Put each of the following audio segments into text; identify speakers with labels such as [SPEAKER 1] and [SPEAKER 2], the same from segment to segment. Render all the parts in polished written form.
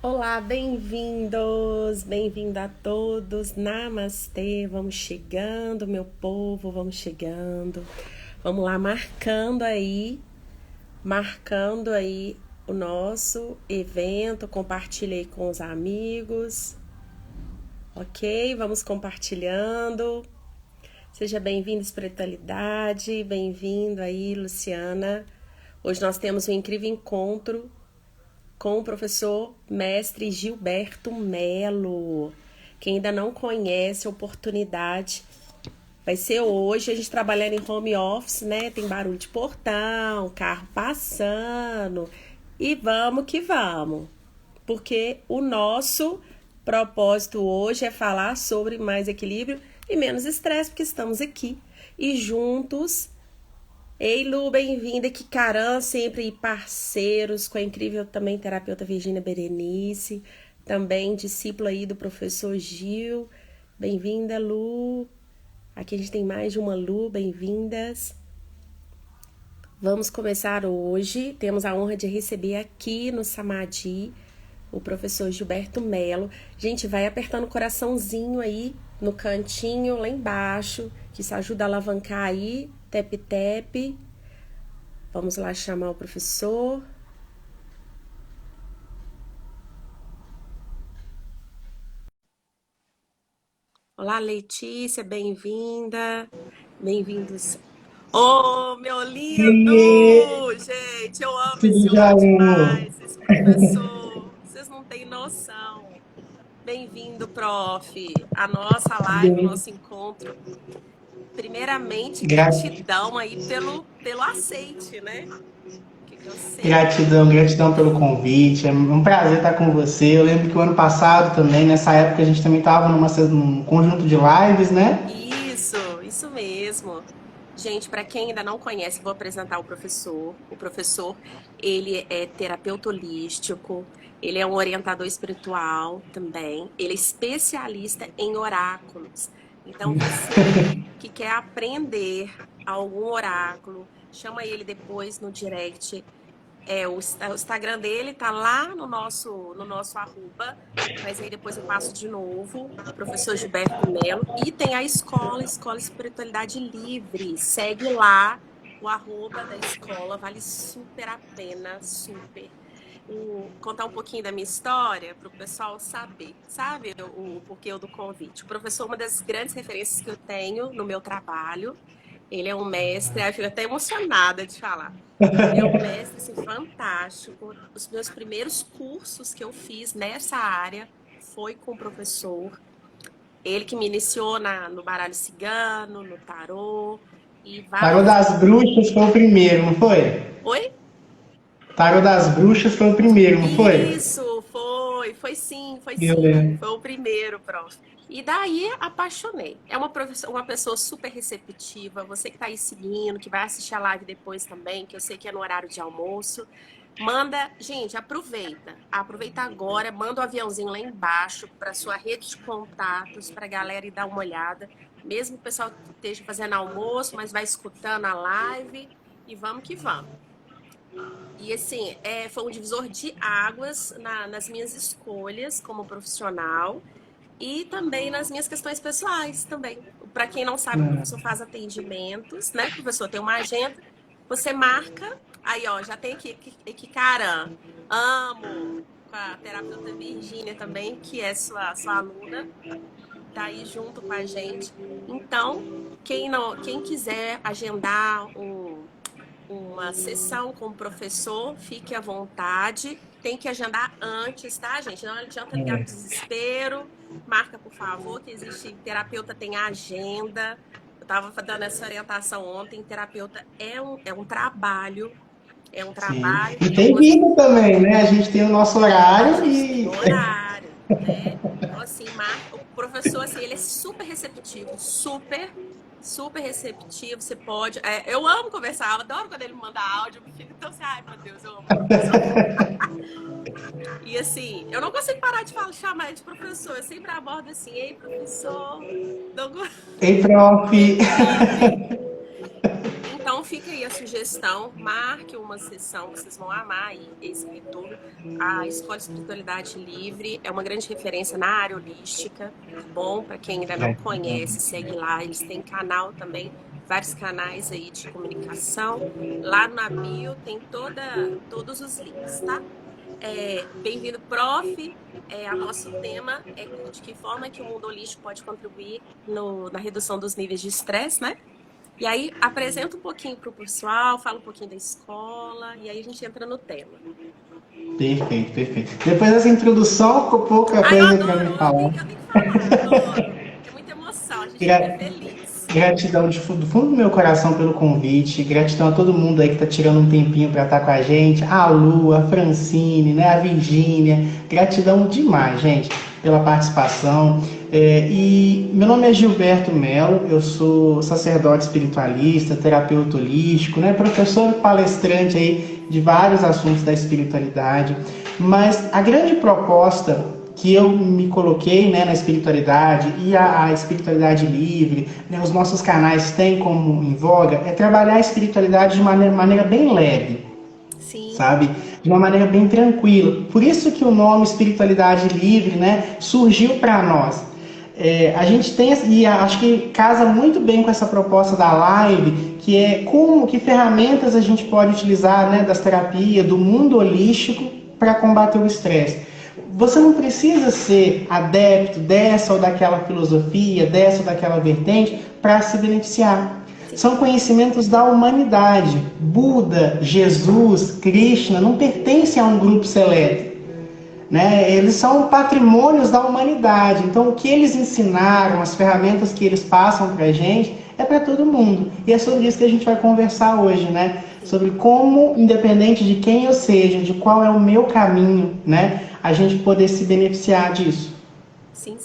[SPEAKER 1] Olá, bem-vindos, bem-vindo a todos. Namastê, vamos chegando, meu povo, vamos chegando. Vamos lá, marcando aí o nosso evento. Compartilhei com os amigos, ok? Vamos compartilhando. Seja bem-vindo, espiritualidade, bem-vindo aí, Luciana. Hoje nós temos um incrível encontro com o professor mestre Gilberto Melo. Quem ainda não conhece, oportunidade vai ser hoje. A gente trabalhando em home office, né? Tem barulho de portão, carro passando. E vamos que vamos. Porque o nosso propósito hoje é falar sobre mais equilíbrio e menos estresse, porque estamos aqui e juntos. Ei, Lu, bem-vinda. Kikaran, sempre parceiros com a incrível também terapeuta Virgínia Berenice, também discípula aí do professor Gil. Bem-vinda, Lu. Aqui a gente tem mais de uma Lu, bem-vindas. Vamos começar hoje. Temos a honra de receber aqui no Samadhi o professor Gilberto Melo. Gente, vai apertando o coraçãozinho aí no cantinho lá embaixo, que isso ajuda a alavancar aí. Tap, tap. Vamos lá chamar o professor. Olá, Letícia, bem-vinda. Bem-vindos. Oh, meu lindo!
[SPEAKER 2] E
[SPEAKER 1] Gente, eu amo
[SPEAKER 2] tudo
[SPEAKER 1] esse
[SPEAKER 2] já
[SPEAKER 1] homem
[SPEAKER 2] um.
[SPEAKER 1] demais, esse professor. Vocês não têm noção. Bem-vindo, prof. A nossa live, o
[SPEAKER 2] Bem,
[SPEAKER 1] nosso encontro. Primeiramente,
[SPEAKER 2] gra-
[SPEAKER 1] gratidão aí pelo aceite, né? Que eu sei.
[SPEAKER 2] gratidão pelo convite. É um prazer estar com você. Eu lembro que o ano passado também, nessa época, a gente também estava num conjunto de lives, né?
[SPEAKER 1] Isso mesmo. Gente, para quem ainda não conhece, vou apresentar o professor. O professor, ele é terapeuta holístico, ele é um orientador espiritual também, ele é especialista em oráculos. Então, você que quer aprender algum oráculo, chama ele depois no direct. O Instagram dele tá lá no nosso arroba, mas aí depois eu passo de novo, professor Gilberto Melo. E tem a Escola Espiritualidade Livre. Segue lá o arroba da escola, vale super a pena, super. Contar um pouquinho da minha história para o pessoal sabe o porquê do convite. O professor é uma das grandes referências que eu tenho no meu trabalho. Ele é um mestre, eu fico até emocionada de falar. Ele é um mestre assim, fantástico. Os meus primeiros cursos que eu fiz nessa área foi com o professor. Ele que me iniciou no baralho cigano, no tarô e
[SPEAKER 2] Tarô
[SPEAKER 1] várias.
[SPEAKER 2] das Bruxas foi o primeiro, não foi?
[SPEAKER 1] Oi?
[SPEAKER 2] Tarô das Bruxas foi o primeiro, não foi?
[SPEAKER 1] Isso, foi
[SPEAKER 2] Eu
[SPEAKER 1] sim,
[SPEAKER 2] lembro.
[SPEAKER 1] foi o primeiro, prof. E daí apaixonei. É uma pessoa super receptiva, você que está aí seguindo, que vai assistir a live depois também, que eu sei que é no horário de almoço. Manda, gente, aproveita agora, manda o aviãozinho lá embaixo para sua rede de contatos, para a galera ir dar uma olhada. Mesmo que o pessoal esteja fazendo almoço, mas vai escutando a live e vamos que vamos. E assim, foi um divisor de águas nas minhas escolhas como profissional e também nas minhs questões pessoais também. Para quem não sabe, o professor faz atendimentos, né? O professor tem uma agenda, você marca, aí ó, já tem aqui cara, amo, com a terapeuta Virgínia também, que é sua aluna, tá aí junto com a gente. Então, quem quiser agendar uma sessão com o professor, fique à vontade. Tem que agendar antes, tá, gente? Não adianta ligar no desespero. Marca, por favor, que existe terapeuta tem agenda. Eu estava dando essa orientação ontem. Terapeuta é um trabalho, é um
[SPEAKER 2] Sim.
[SPEAKER 1] trabalho
[SPEAKER 2] E
[SPEAKER 1] e
[SPEAKER 2] tem
[SPEAKER 1] algumas.
[SPEAKER 2] vida também, né? A gente tem o nosso
[SPEAKER 1] A
[SPEAKER 2] horário
[SPEAKER 1] gente tem
[SPEAKER 2] e.
[SPEAKER 1] horário, né? Então, assim, o professor, assim, ele é super receptivo, super receptivo. Você pode. Eu amo conversar, eu adoro quando ele me manda áudio, eu fico tão assim, ai meu Deus, eu amo o professor. E assim, eu não consigo parar de chamar ele de professor. Eu sempre abordo assim, ei, professor, não...
[SPEAKER 2] Ei, prof.
[SPEAKER 1] ei, prof. Então fica aí a sugestão, marque uma sessão que vocês vão amar aí, esse retorno. A Escola Espiritualidade Livre é uma grande referência na área holística, tá bom? Para quem ainda não conhece, segue lá. Eles têm canal também, vários canais aí de comunicação. Lá na bio tem todos os links, tá? Bem-vindo, prof. O nosso tema é de que forma que o mundo holístico pode contribuir na redução dos níveis de estresse, né? E aí, apresenta um pouquinho para o pessoal, fala um pouquinho da escola, e aí a gente entra no tema.
[SPEAKER 2] Perfeito, perfeito. Depois dessa introdução, ficou pouca
[SPEAKER 1] Ai, eu
[SPEAKER 2] coisa para
[SPEAKER 1] adoro,
[SPEAKER 2] me falar.
[SPEAKER 1] eu tenho que falar, adoro. É muita emoção, a gente fica feliz.
[SPEAKER 2] Gratidão do fundo do meu coração pelo convite. Gratidão a todo mundo aí que está tirando um tempinho para estar com a gente. A Lu, a Francine, né, a Virgínia. Gratidão demais, gente, pela participação. E meu nome é Gilberto Melo, eu sou sacerdote espiritualista, terapeuta holístico, né, professor e palestrante aí de vários assuntos da espiritualidade. Mas a grande proposta que eu me coloquei, né, na espiritualidade e a espiritualidade livre, né, os nossos canais têm como em voga, é trabalhar a espiritualidade de maneira bem leve. Sim. Sabe? De uma maneira bem tranquila. Por isso que o nome espiritualidade livre, né, surgiu para nós. A gente tem, e acho que casa muito bem com essa proposta da live, que é que ferramentas a gente pode utilizar, né, das terapias, do mundo holístico para combater o estresse. Você não precisa ser adepto dessa ou daquela filosofia, dessa ou daquela vertente para se beneficiar. São conhecimentos da humanidade. Buda, Jesus, Krishna não pertencem a um grupo seleto, né? Eles são patrimônios da humanidade. Então, o que eles ensinaram, as ferramentas que eles passam para a gente, é para todo mundo. E é sobre isso que a gente vai conversar hoje, né? Sobre como, independente de quem eu seja, de qual é o meu caminho, né, a gente poder se beneficiar disso.
[SPEAKER 1] Sim.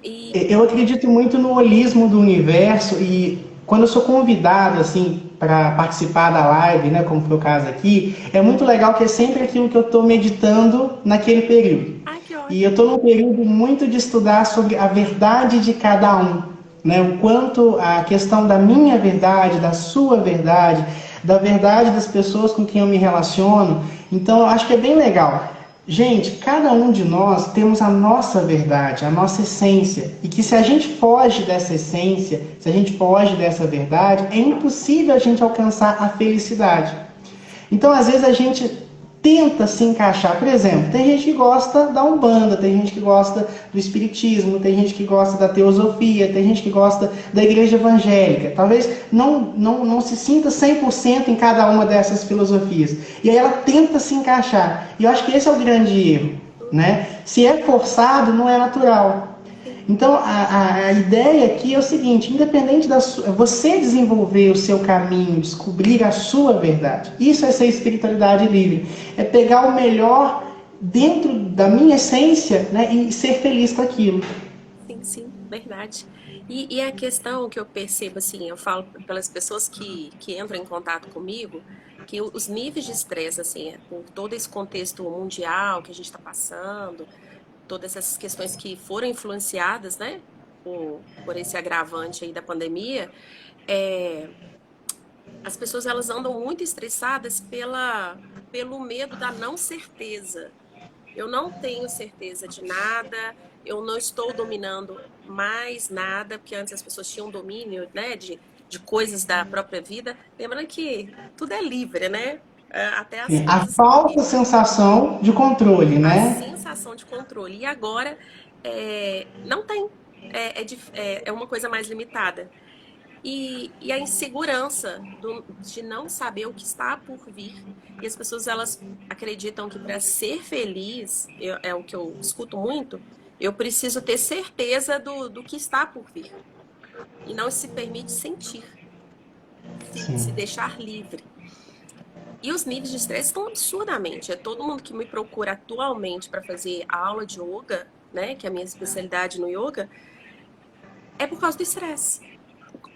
[SPEAKER 2] Eu acredito muito no holismo do universo e quando eu sou convidado assim para participar da live, né, como foi o caso aqui, é muito legal que é sempre aquilo que eu estou meditando naquele período. E eu estou num período muito de estudar sobre a verdade de cada um, né, o quanto a questão da minha verdade, da sua verdade, da verdade das pessoas com quem eu me relaciono. Então eu acho que é bem legal. Gente, cada um de nós temos a nossa verdade, a nossa essência. E que se a gente foge dessa essência, se a gente foge dessa verdade, é impossível a gente alcançar a felicidade. Então, às vezes, a gente tenta se encaixar. Por exemplo, tem gente que gosta da Umbanda, tem gente que gosta do Espiritismo, tem gente que gosta da Teosofia, tem gente que gosta da Igreja Evangélica. Talvez não se sinta 100% em cada uma dessas filosofias. E aí ela tenta se encaixar. E eu acho que esse é o grande erro, né? Se é forçado, não é natural. Então, a ideia aqui é o seguinte, independente você desenvolver o seu caminho, descobrir a sua verdade. Isso é ser espiritualidade livre. É pegar o melhor dentro da minha essência, né, e ser feliz com aquilo.
[SPEAKER 1] Sim, verdade. E a questão que eu percebo, assim, eu falo pelas pessoas que entram em contato comigo, que os níveis de estresse, assim, por todo esse contexto mundial que a gente está passando, todas essas questões que foram influenciadas, né, por esse agravante aí da pandemia, as pessoas elas andam muito estressadas pelo medo da não certeza. Eu não tenho certeza de nada, eu não estou dominando mais nada, porque antes as pessoas tinham domínio, né, de coisas da própria vida. Lembrando que tudo é livre, né? Até as
[SPEAKER 2] A
[SPEAKER 1] coisas
[SPEAKER 2] falsa sensação de controle,
[SPEAKER 1] a
[SPEAKER 2] né?
[SPEAKER 1] sensação de controle. E agora não tem. É uma coisa mais limitada. E a insegurança de não saber o que está por vir. E as pessoas elas acreditam que para ser feliz, é o que eu escuto muito, eu preciso ter certeza do que está por vir. E não se permite sentir, se deixar livre. E os níveis de estresse estão absurdamente. Todo mundo que me procura atualmente para fazer a aula de yoga, né, que é a minha especialidade no yoga, é por causa do estresse.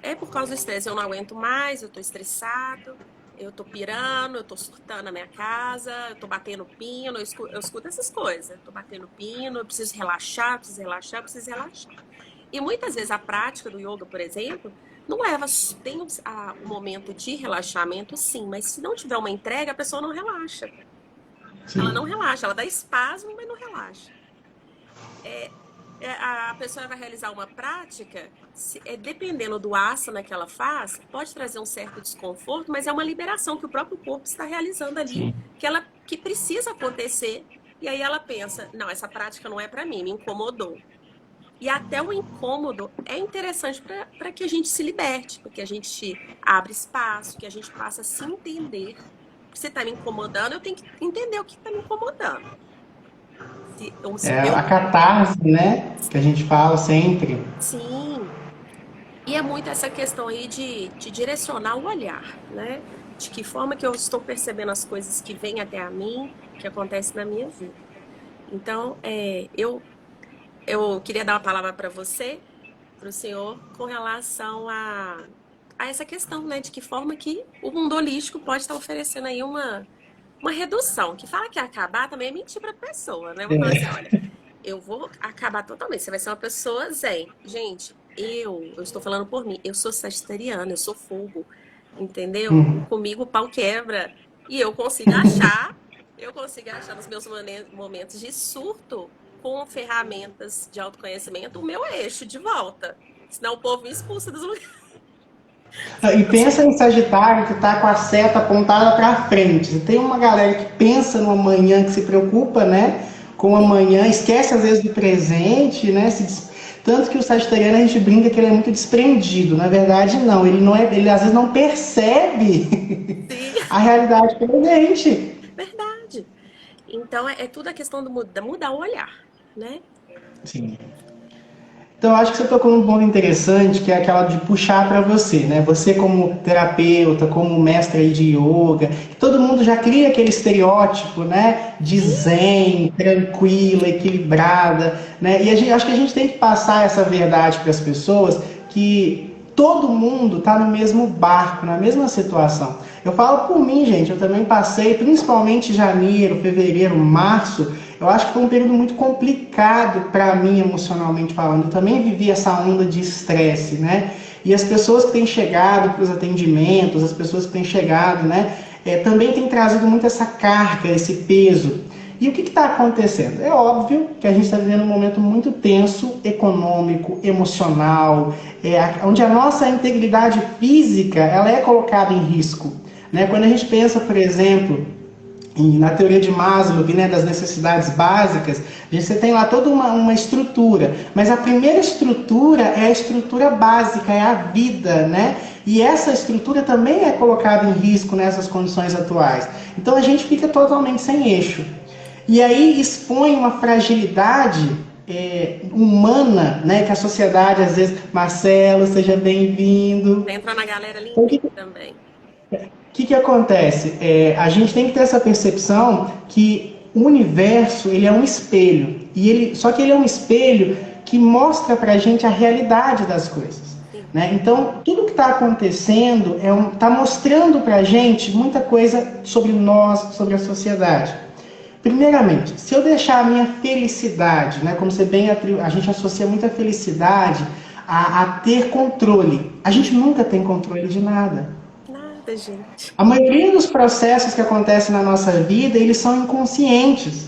[SPEAKER 1] É por causa do estresse. Eu não aguento mais, eu tô estressado, eu tô pirando, eu tô surtando na minha casa, eu tô batendo pino, eu escuto essas coisas. Eu tô batendo pino, eu preciso relaxar, preciso relaxar, preciso relaxar. E muitas vezes a prática do yoga, por exemplo, Não leva, tem o momento de relaxamento, sim, mas se não tiver uma entrega, a pessoa não relaxa. Ela não
[SPEAKER 2] Sim.
[SPEAKER 1] relaxa, ela dá espasmo, mas não relaxa. A pessoa vai realizar uma prática, dependendo do asana que ela faz, pode trazer um certo desconforto, mas é uma liberação que o próprio corpo está realizando ali,
[SPEAKER 2] Sim.
[SPEAKER 1] que precisa acontecer. E aí ela pensa, não, essa prática não é para mim, me incomodou. E até o incômodo é interessante para que a gente se liberte, para que a gente abra espaço, que a gente passe a se entender. Se está me incomodando, eu tenho que entender o que está me incomodando. Se eu,
[SPEAKER 2] É
[SPEAKER 1] eu,
[SPEAKER 2] a catarse, né? Que a gente fala sempre.
[SPEAKER 1] sim. E é muito essa questão aí de direcionar o olhar, né? De que forma que eu estou percebendo as coisas que vêm até a mim, que acontecem na minha vida. Então, eu queria dar uma palavra para você, para o senhor, com relação a essa questão, né? De que forma que o mundo holístico pode estar oferecendo aí uma redução. Que fala que acabar também é mentir para a pessoa, né? Eu vou falar assim, olha, eu vou acabar totalmente. Você vai ser uma pessoa zen. Gente, eu estou falando por mim. Eu sou sagitariana, eu sou fogo, entendeu? E
[SPEAKER 2] Uhum.
[SPEAKER 1] comigo o pau quebra. E eu consigo achar nos meus momentos de surto, com ferramentas de autoconhecimento, o meu eixo de volta. Senão o povo me expulsa dos lugares.
[SPEAKER 2] E pensa em Sagitário que está com a seta apontada para frente. Tem uma galera que pensa no amanhã, que se preocupa, né, com o amanhã, esquece às vezes do presente, né? Tanto que o sagitariano a gente brinca que ele é muito desprendido. Na verdade, não. Ele não é, ele às vezes não percebe
[SPEAKER 1] Sim,
[SPEAKER 2] a realidade presente.
[SPEAKER 1] verdade. Então é tudo a questão do mudar o olhar, né?
[SPEAKER 2] Sim. Então, acho que você tocou num ponto interessante, que é aquela de puxar para você, né? Você como terapeuta, como mestre aí de yoga, todo mundo já cria aquele estereótipo, né? De zen, tranquila, equilibrada, né? E acho que a gente tem que passar essa verdade para as pessoas, que todo mundo está no mesmo barco, na mesma situação. Eu falo por mim, gente, eu também passei, principalmente janeiro, fevereiro, março, eu acho que foi um período muito complicado para mim emocionalmente falando. Eu também vivi essa onda de estresse, né? E as pessoas que têm chegado para os atendimentos, as pessoas que têm chegado, né, também têm trazido muito essa carga, esse peso. E o que está acontecendo? É óbvio que a gente está vivendo um momento muito tenso, econômico, emocional, onde a nossa integridade física ela é colocada em risco. Né? Quando a gente pensa, por exemplo, na teoria de Maslow, né, das necessidades básicas, você tem lá toda uma estrutura, mas a primeira estrutura é a estrutura básica, é a vida, né? E essa estrutura também é colocada em risco nessas condições atuais. Então a gente fica totalmente sem eixo. E aí expõe uma fragilidade humana, né, que a sociedade às vezes... Marcelo, seja bem-vindo.
[SPEAKER 1] Entra na galera
[SPEAKER 2] Então,
[SPEAKER 1] lindinha também.
[SPEAKER 2] que acontece? A gente tem que ter essa percepção que o universo ele é um espelho. Só que ele é um espelho que mostra pra gente a realidade das coisas.
[SPEAKER 1] Sim.
[SPEAKER 2] Né? Então, tudo que está acontecendo está mostrando pra gente muita coisa sobre nós, sobre a sociedade. Primeiramente, se eu deixar a minha felicidade, né, como você bem a gente associa muita felicidade a ter controle. A gente nunca tem controle de nada.
[SPEAKER 1] Nada, gente.
[SPEAKER 2] A maioria dos processos que acontecem na nossa vida, eles são inconscientes,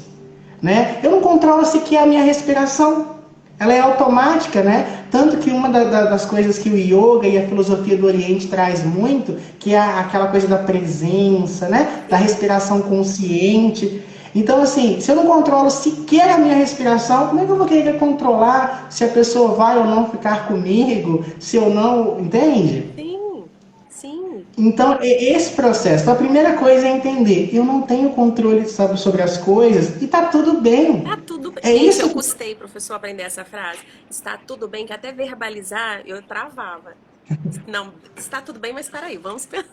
[SPEAKER 2] né? Eu não controlo sequer a minha respiração. Ela é automática, né? Tanto que uma das coisas que o yoga e a filosofia do Oriente traz muito, que é aquela coisa da presença, né? Da respiração consciente. Então, assim, se eu não controlo sequer a minha respiração, como é que eu vou querer controlar se a pessoa vai ou não ficar comigo, se eu não... Entende?
[SPEAKER 1] Sim, sim.
[SPEAKER 2] Então, esse processo, então, a primeira coisa é entender, eu não tenho controle, sabe, sobre as coisas e tá tudo bem.
[SPEAKER 1] Tá tudo bem.
[SPEAKER 2] É
[SPEAKER 1] Gente, eu
[SPEAKER 2] isso que...
[SPEAKER 1] custei, professor, aprender essa frase. Está tudo bem, que até verbalizar eu travava. Não, está tudo bem, mas peraí, vamos pensar.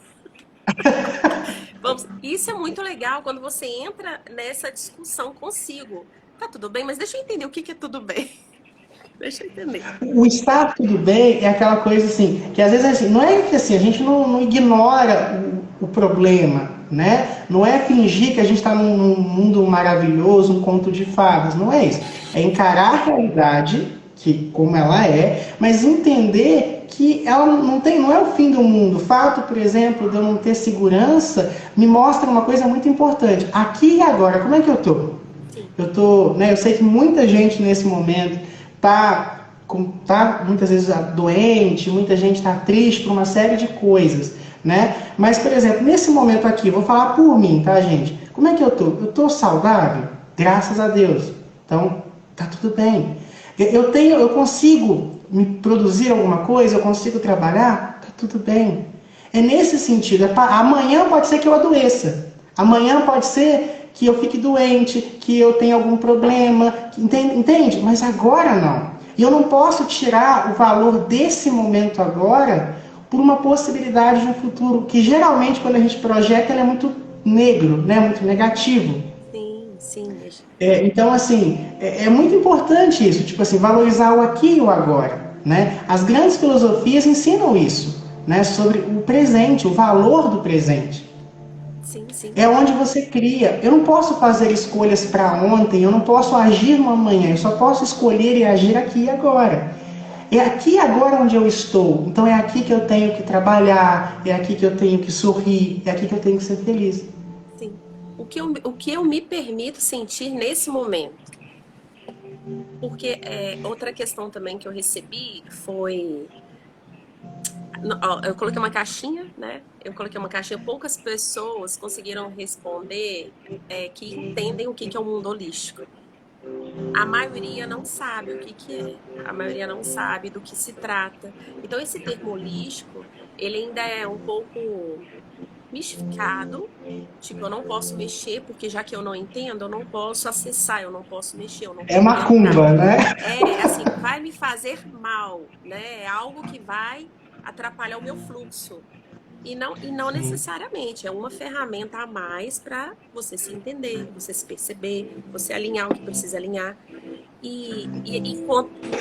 [SPEAKER 1] Vamos. Isso é muito legal quando você entra nessa discussão consigo. Tá tudo bem, mas deixa eu entender o que é tudo bem. Deixa eu entender.
[SPEAKER 2] O estar tudo bem é aquela coisa assim, que às vezes assim, não é que assim, a gente não ignora o problema, né? Não é fingir que a gente está num mundo maravilhoso, um conto de fadas, não é isso. É encarar a realidade, que como ela é, mas entender que que ela não é o fim do mundo. O fato, por exemplo, de eu não ter segurança, me mostra uma coisa muito importante. Aqui e agora, como é que eu estou? Eu sei que muita gente nesse momento tá muitas vezes doente, muita gente está triste por uma série de coisas, né? Mas, por exemplo, nesse momento aqui, eu vou falar por mim, tá, gente? Como é que eu tô? Eu tô saudável? Graças a Deus. Então, tá tudo bem. Eu consigo me produzir alguma coisa, eu consigo trabalhar? Tá tudo bem. É nesse sentido. Amanhã pode ser que eu adoeça. Amanhã pode ser que eu fique doente, que eu tenha algum problema, entende? Mas agora não. E eu não posso tirar o valor desse momento agora por uma possibilidade de um futuro que geralmente quando a gente projeta ele é muito negro, né? Muito negativo.
[SPEAKER 1] Sim.
[SPEAKER 2] Então, assim, é muito importante isso, tipo assim, valorizar o aqui e o agora, né? As grandes filosofias ensinam isso, né? Sobre o presente, o valor do presente.
[SPEAKER 1] Sim.
[SPEAKER 2] É onde você cria. Eu não posso fazer escolhas para ontem, eu não posso agir no amanhã, eu só posso escolher e agir aqui e agora. É aqui e agora onde eu estou. Então é aqui que eu tenho que trabalhar, é aqui que eu tenho que sorrir, é aqui que eu tenho que ser feliz.
[SPEAKER 1] Sim. O que eu me permito sentir nesse momento? Porque outra questão também que eu recebi foi. Eu coloquei uma caixinha, né? Poucas pessoas conseguiram responder que entendem o que é o mundo holístico. A maioria não sabe o que é, a maioria não sabe do que se trata. Então, esse termo holístico, ele ainda é um pouco mistificado. Tipo, eu não posso mexer, porque já que eu não entendo, eu não posso acessar, eu não posso mexer, eu não
[SPEAKER 2] É
[SPEAKER 1] posso entrar.
[SPEAKER 2] macumba, né?
[SPEAKER 1] Assim, vai me fazer mal, né? É algo que vai atrapalhar o meu fluxo. E não
[SPEAKER 2] Sim.
[SPEAKER 1] necessariamente, é uma ferramenta a mais para você se entender, você se perceber, você alinhar o que precisa alinhar. E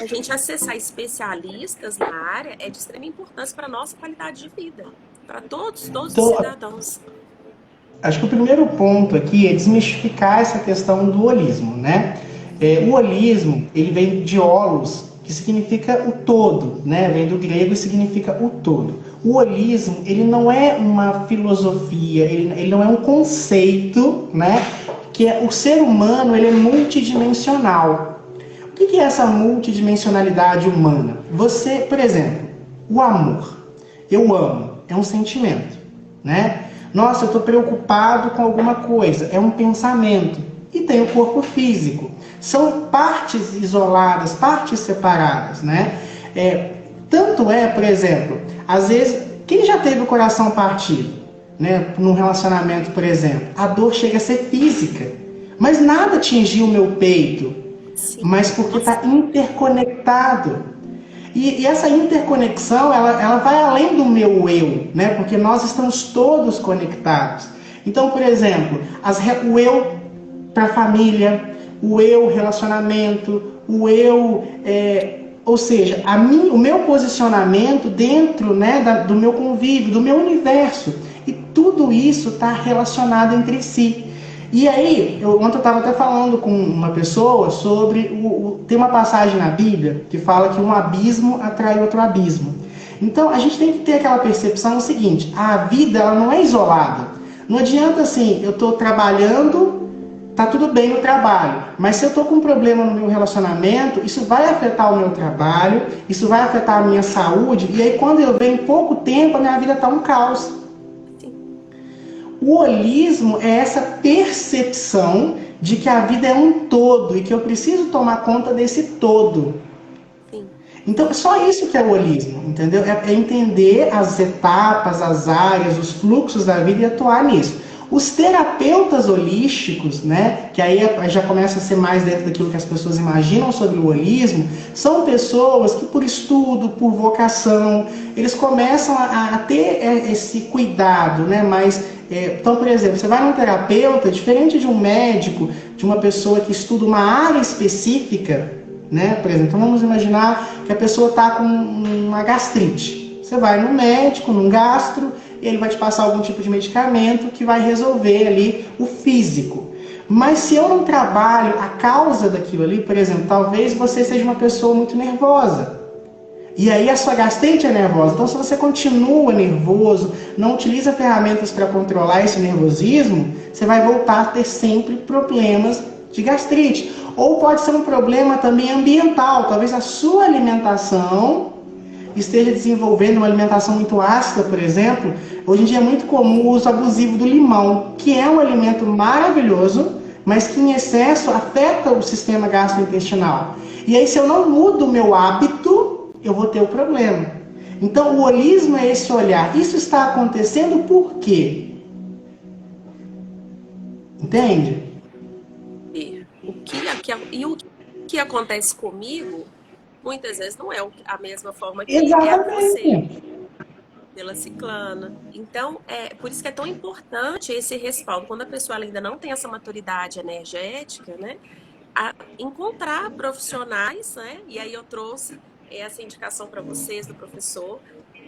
[SPEAKER 1] a gente acessar especialistas na área é de extrema importância para a nossa qualidade de vida, para todos os
[SPEAKER 2] Então,
[SPEAKER 1] cidadãos.
[SPEAKER 2] acho que o primeiro ponto aqui é desmistificar essa questão do holismo, né? O holismo, ele vem de holos, que significa o todo, né? Vem do grego e significa o todo. O holismo, ele não é uma filosofia, ele não é um conceito, né? Que o ser humano, ele é multidimensional. O que é essa multidimensionalidade humana? Você, por exemplo, o amor. Eu amo, é um sentimento, né? Nossa, eu estou preocupado com alguma coisa, é um pensamento. E tem o corpo físico. São partes isoladas, partes separadas, né? Tanto é, por exemplo, às vezes, quem já teve o coração partido, né? Num relacionamento, por exemplo, a dor chega a ser física, mas nada atingiu o meu peito,
[SPEAKER 1] Sim.
[SPEAKER 2] mas porque
[SPEAKER 1] Nossa.
[SPEAKER 2] está interconectado. E essa interconexão, ela vai além do meu eu, né? Porque nós estamos todos conectados. Então, por exemplo, o eu para a família, o eu relacionamento, o eu, ou seja, o meu posicionamento dentro, né, do meu convívio, do meu universo. E tudo isso está relacionado entre si. E aí, ontem eu estava até falando com uma pessoa sobre tem uma passagem na Bíblia que fala que um abismo atrai outro abismo. Então, a gente tem que ter aquela percepção seguinte, a vida ela não é isolada. Não adianta assim, eu estou trabalhando, tá tudo bem no trabalho, mas se eu estou com um problema no meu relacionamento, isso vai afetar o meu trabalho, isso vai afetar a minha saúde, e aí quando eu venho em pouco tempo, a minha vida está um caos. O holismo é essa percepção de que a vida é um todo e que eu preciso tomar conta desse todo.
[SPEAKER 1] Sim.
[SPEAKER 2] Então, é só isso que é o holismo, entendeu? É entender as etapas, as áreas, os fluxos da vida e atuar nisso. Os terapeutas holísticos, né, que aí já começa a ser mais dentro daquilo que as pessoas imaginam sobre o holismo, são pessoas que por estudo, por vocação, eles começam a ter esse cuidado, né, mas então, por exemplo, você vai num terapeuta, diferente de um médico, de uma pessoa que estuda uma área específica, né? Por exemplo, então vamos imaginar que a pessoa está com uma gastrite. Você vai no médico, num gastro, e ele vai te passar algum tipo de medicamento que vai resolver ali o físico. Mas se eu não trabalho a causa daquilo ali, por exemplo, talvez você seja uma pessoa muito nervosa. E aí a sua gastrite é nervosa. Então, se você continua nervoso, não utiliza ferramentas para controlar esse nervosismo, você vai voltar a ter sempre problemas de gastrite. Ou pode ser um problema também ambiental. Talvez a sua alimentação esteja desenvolvendo uma alimentação muito ácida, por exemplo. Hoje em dia é muito comum o uso abusivo do limão, que é um alimento maravilhoso, mas que em excesso afeta o sistema gastrointestinal. E aí, se eu não mudo o meu hábito, eu vou ter o problema. Então, o holismo é esse olhar. Isso está acontecendo por quê? Entende?
[SPEAKER 1] E o que acontece comigo, muitas vezes não é a mesma forma que é a você, pela ciclana. Então, por isso que é tão importante esse respaldo. Quando a pessoa ainda não tem essa maturidade energética, né, a encontrar profissionais, né, e aí eu trouxe essa indicação para vocês, do professor,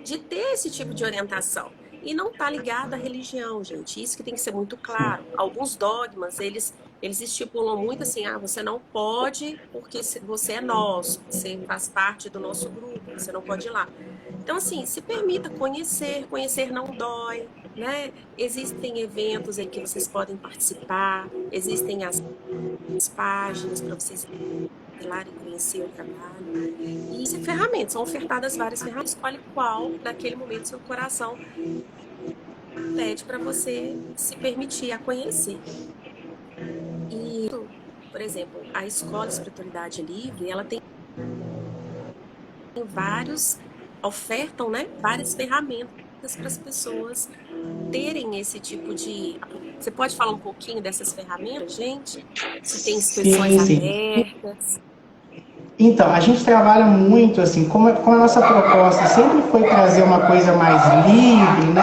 [SPEAKER 1] de ter esse tipo de orientação. E não está ligado à religião, gente. Isso que tem que ser muito claro. Alguns dogmas, eles estipulam muito assim, você não pode porque você é nosso, você faz parte do nosso grupo, você não pode ir lá. Então, assim, se permita conhecer não dói, né? Existem eventos em que vocês podem participar, existem as páginas para vocês ir lá e conhecer o trabalho. E ferramentas, são ofertadas várias ferramentas, escolhe qual, naquele momento, seu coração pede para você se permitir a conhecer. E, por exemplo, a Escola de Espiritualidade Livre, ela tem ofertam, né, várias ferramentas para as pessoas terem esse tipo de... Você pode falar um pouquinho dessas ferramentas, gente? Se tem inscrições abertas?
[SPEAKER 2] Então, a gente trabalha muito, assim, como a nossa proposta sempre foi trazer uma coisa mais livre, né,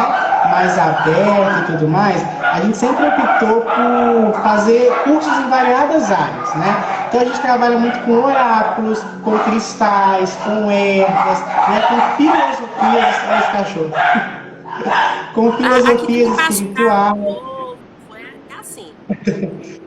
[SPEAKER 2] mais aberta e tudo mais, a gente sempre optou por fazer cursos em variadas áreas, né? Então a gente trabalha muito com oráculos, com cristais, com ervas, né, com filosofias, esse cachorro, com filosofias espirituais.
[SPEAKER 1] Assim.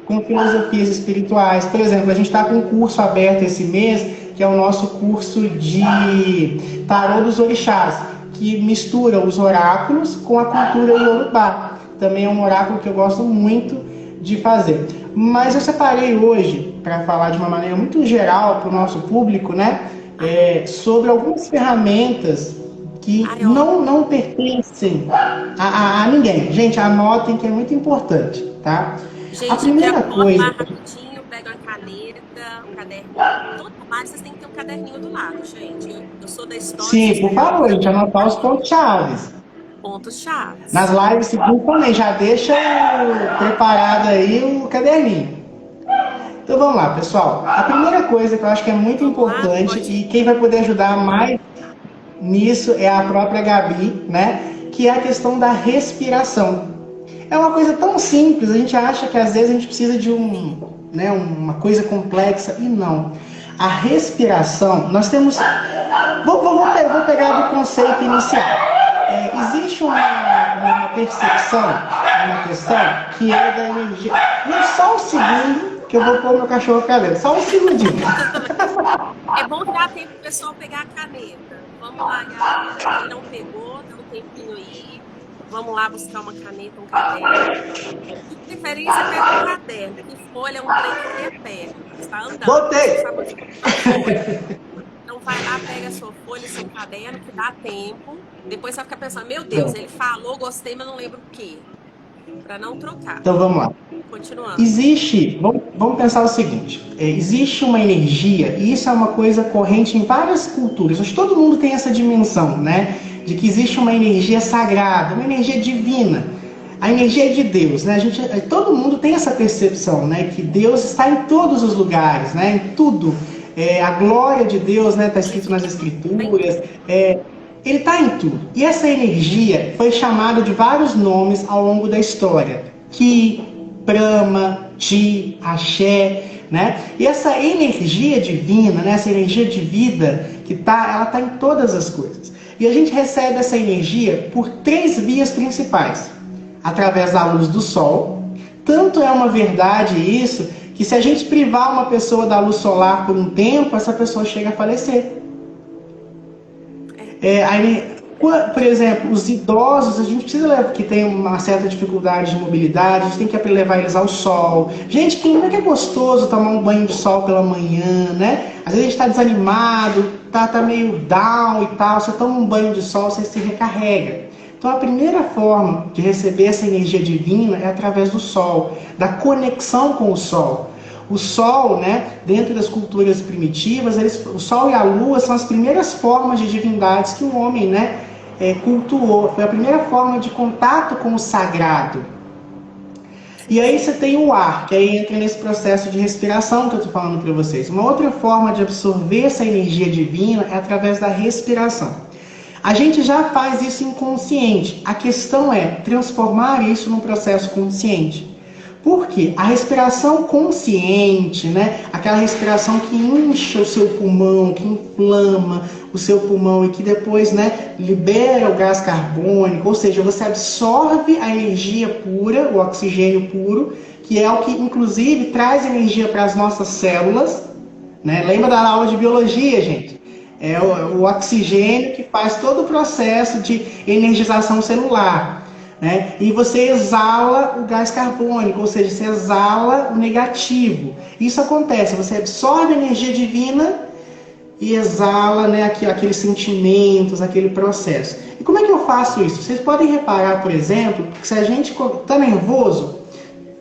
[SPEAKER 2] Com filosofias espirituais. Por exemplo, a gente está com um curso aberto esse mês, que é o nosso curso de Tarô dos Orixás, que mistura os oráculos com a cultura iorubá. Também é um oráculo que eu gosto muito de fazer. Mas eu separei hoje, para falar de uma maneira muito geral para o nosso público, né, sobre algumas ferramentas que não pertencem a ninguém. Gente, anotem que é muito importante, tá?
[SPEAKER 1] Gente,
[SPEAKER 2] a primeira coisa...
[SPEAKER 1] rapidinho, pega uma caneta, um caderninho. Todo trabalho vocês têm que ter um caderninho do lado, gente. Eu sou da história...
[SPEAKER 2] Sim, por favor, gente, anotar os pontos-chaves.
[SPEAKER 1] Pontos-chaves.
[SPEAKER 2] Nas lives seguintes também, já deixa preparado aí o caderninho. Então vamos lá, pessoal. A primeira coisa que eu acho que é muito importante e quem vai poder ajudar mais nisso é a própria Gabi, né? Que é a questão da respiração. É uma coisa tão simples, a gente acha que às vezes a gente precisa de uma coisa complexa, e não. A respiração, nós temos... Vou pegar do conceito inicial. Existe uma percepção, uma questão que é da energia. E só um segundo que eu vou pôr meu cachorro pra dentro. Só um segundinho.
[SPEAKER 1] É bom dar tempo pro pessoal pegar a caneta. Vamos lá, galera. Quem não pegou, dá um tempinho aí. Vamos lá buscar uma caneta, um caderno. De preferência, pega um caderno. Que folha é um trem que tem a perna. Você está andando.
[SPEAKER 2] Botei!
[SPEAKER 1] Você sabe onde está a folha. Então vai lá, pega a sua folha, seu caderno, que dá tempo. Depois você vai ficar pensando, meu Deus, ele falou, gostei, mas não lembro o quê. Para não trocar.
[SPEAKER 2] Então vamos lá.
[SPEAKER 1] Continuando.
[SPEAKER 2] Vamos pensar o seguinte, existe uma energia, e isso é uma coisa corrente em várias culturas. Acho que todo mundo tem essa dimensão, né? De que existe uma energia sagrada, uma energia divina. A energia de Deus, né? Todo mundo tem essa percepção, né? Que Deus está em todos os lugares, né? Em tudo. A glória de Deus, né? Está escrito nas Escrituras. Ele está em tudo. E essa energia foi chamada de vários nomes ao longo da história. Ki, Brahma, Ti, Axé, né? E essa energia divina, né? Essa energia de vida, ela está em todas as coisas. E a gente recebe essa energia por 3 vias principais. Através da luz do sol. Tanto é uma verdade isso, que se a gente privar uma pessoa da luz solar por um tempo, essa pessoa chega a falecer. Por exemplo, os idosos, a gente precisa levar, que tem uma certa dificuldade de mobilidade, a gente tem que levar eles ao sol. Gente, como é que é gostoso tomar um banho de sol pela manhã, né? Às vezes a gente está desanimado, tá meio down e tal, você toma um banho de sol, você se recarrega. Então a primeira forma de receber essa energia divina é através do sol, da conexão com o sol. O sol, né, dentro das culturas primitivas, o sol e a lua são as primeiras formas de divindades que o homem, né, cultuou. Foi a primeira forma de contato com o sagrado. E aí você tem o ar, que aí entra nesse processo de respiração que eu estou falando para vocês. Uma outra forma de absorver essa energia divina é através da respiração. A gente já faz isso inconsciente. A questão é transformar isso num processo consciente. Por quê? A respiração consciente, né? Aquela respiração que incha o seu pulmão, que inflama o seu pulmão e que depois, né, libera o gás carbônico, ou seja, você absorve a energia pura, o oxigênio puro, que é o que inclusive traz energia para as nossas células, né? Lembra da aula de biologia, gente? É o oxigênio que faz todo o processo de energização celular. Né? E você exala o gás carbônico, ou seja, você exala o negativo. Isso acontece, você absorve a energia divina e exala, né, aqueles sentimentos, aquele processo. E como é que eu faço isso? Vocês podem reparar, por exemplo, que se a gente está nervoso,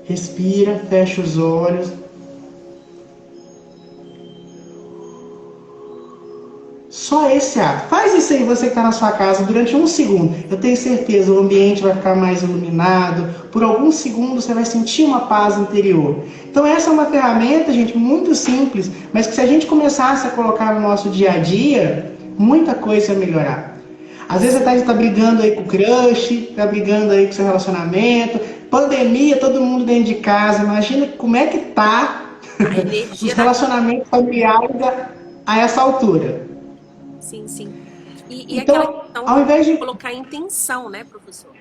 [SPEAKER 2] respira, fecha os olhos. Só esse ato. Faz isso aí, você que está na sua casa, durante 1 segundo. Eu tenho certeza, o ambiente vai ficar mais iluminado. Por alguns segundos você vai sentir uma paz interior. Então essa é uma ferramenta, gente, muito simples, mas que se a gente começasse a colocar no nosso dia a dia, muita coisa vai melhorar. Às vezes você está brigando aí com o crush, está brigando aí com o seu relacionamento, pandemia, todo mundo dentro de casa. Imagina como é que tá os relacionamentos familiares a essa altura.
[SPEAKER 1] Sim, sim. E
[SPEAKER 2] então,
[SPEAKER 1] aquela questão
[SPEAKER 2] ao invés de
[SPEAKER 1] colocar intenção, né, professor?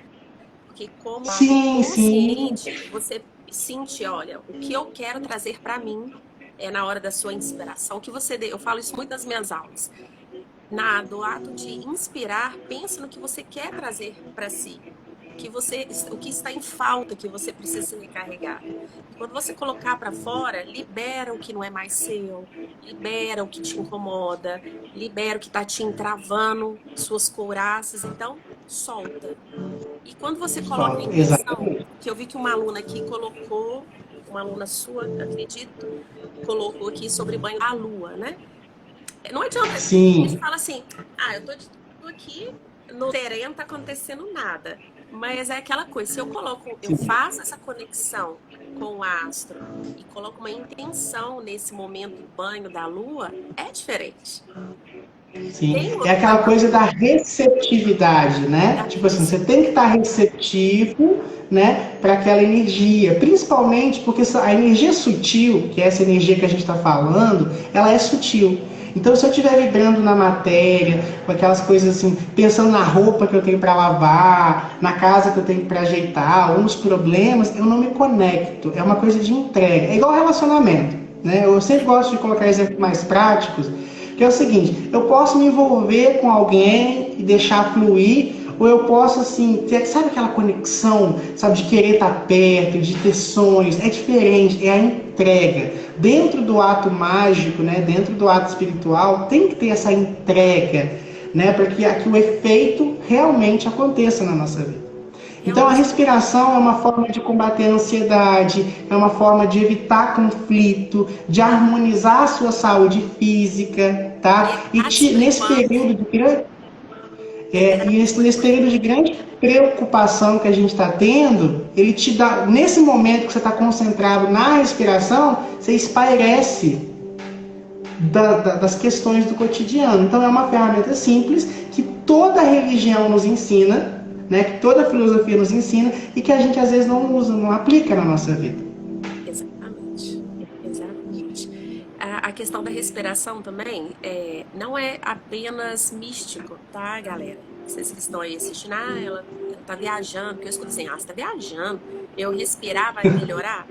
[SPEAKER 1] Porque como
[SPEAKER 2] sim,
[SPEAKER 1] consciente, você sente, olha, o que eu quero trazer para mim é na hora da sua inspiração. O que você eu falo isso muito nas minhas aulas. Do ato de inspirar, pense no que você quer trazer para si. O que está em falta, que você precisa se recarregar. Quando você colocar para fora, libera o que não é mais seu, libera o que te incomoda, libera o que está te entravando, suas couraças, então solta. E quando você coloca a intenção, que eu vi que uma aluna aqui colocou, uma aluna sua, acredito, colocou aqui sobre banho da lua, né? Não adianta,
[SPEAKER 2] sim.
[SPEAKER 1] a gente fala assim, eu tô aqui, no terreno não tá acontecendo nada. Mas é aquela coisa, se eu faço essa conexão com o astro e coloco uma intenção nesse momento do banho da lua, é diferente.
[SPEAKER 2] Sim, é aquela coisa da receptividade, né? Tipo assim, você tem que estar receptivo, né, para aquela energia, principalmente porque a energia sutil, que é essa energia que a gente está falando, ela é sutil. Então, se eu estiver vibrando na matéria, com aquelas coisas assim, pensando na roupa que eu tenho para lavar, na casa que eu tenho para ajeitar, ou nos problemas, eu não me conecto. É uma coisa de entrega. É igual relacionamento, né? Eu sempre gosto de colocar exemplos mais práticos, que é o seguinte: eu posso me envolver com alguém e deixar fluir, ou eu posso, assim, ter, sabe aquela conexão, sabe, de querer estar perto, de ter sonhos. É diferente, é a entrega. Dentro do ato mágico, né, dentro do ato espiritual, tem que ter essa entrega, né, para que o efeito realmente aconteça na nossa vida. Então a respiração é uma forma de combater a ansiedade, é uma forma de evitar conflito, de harmonizar a sua saúde física, tá? E nesse período de grande nesse período de grande preocupação que a gente está tendo, ele te dá, nesse momento que você está concentrado na respiração, você espairece das questões do cotidiano. Então é uma ferramenta simples que toda religião nos ensina, né, que toda filosofia nos ensina e que a gente às vezes não usa, não aplica na nossa vida.
[SPEAKER 1] Exatamente. A questão da respiração também não é apenas místico, tá, galera? Vocês que estão aí assistindo, ela tá viajando, porque eu escuto assim, você tá viajando, eu respirar vai melhorar?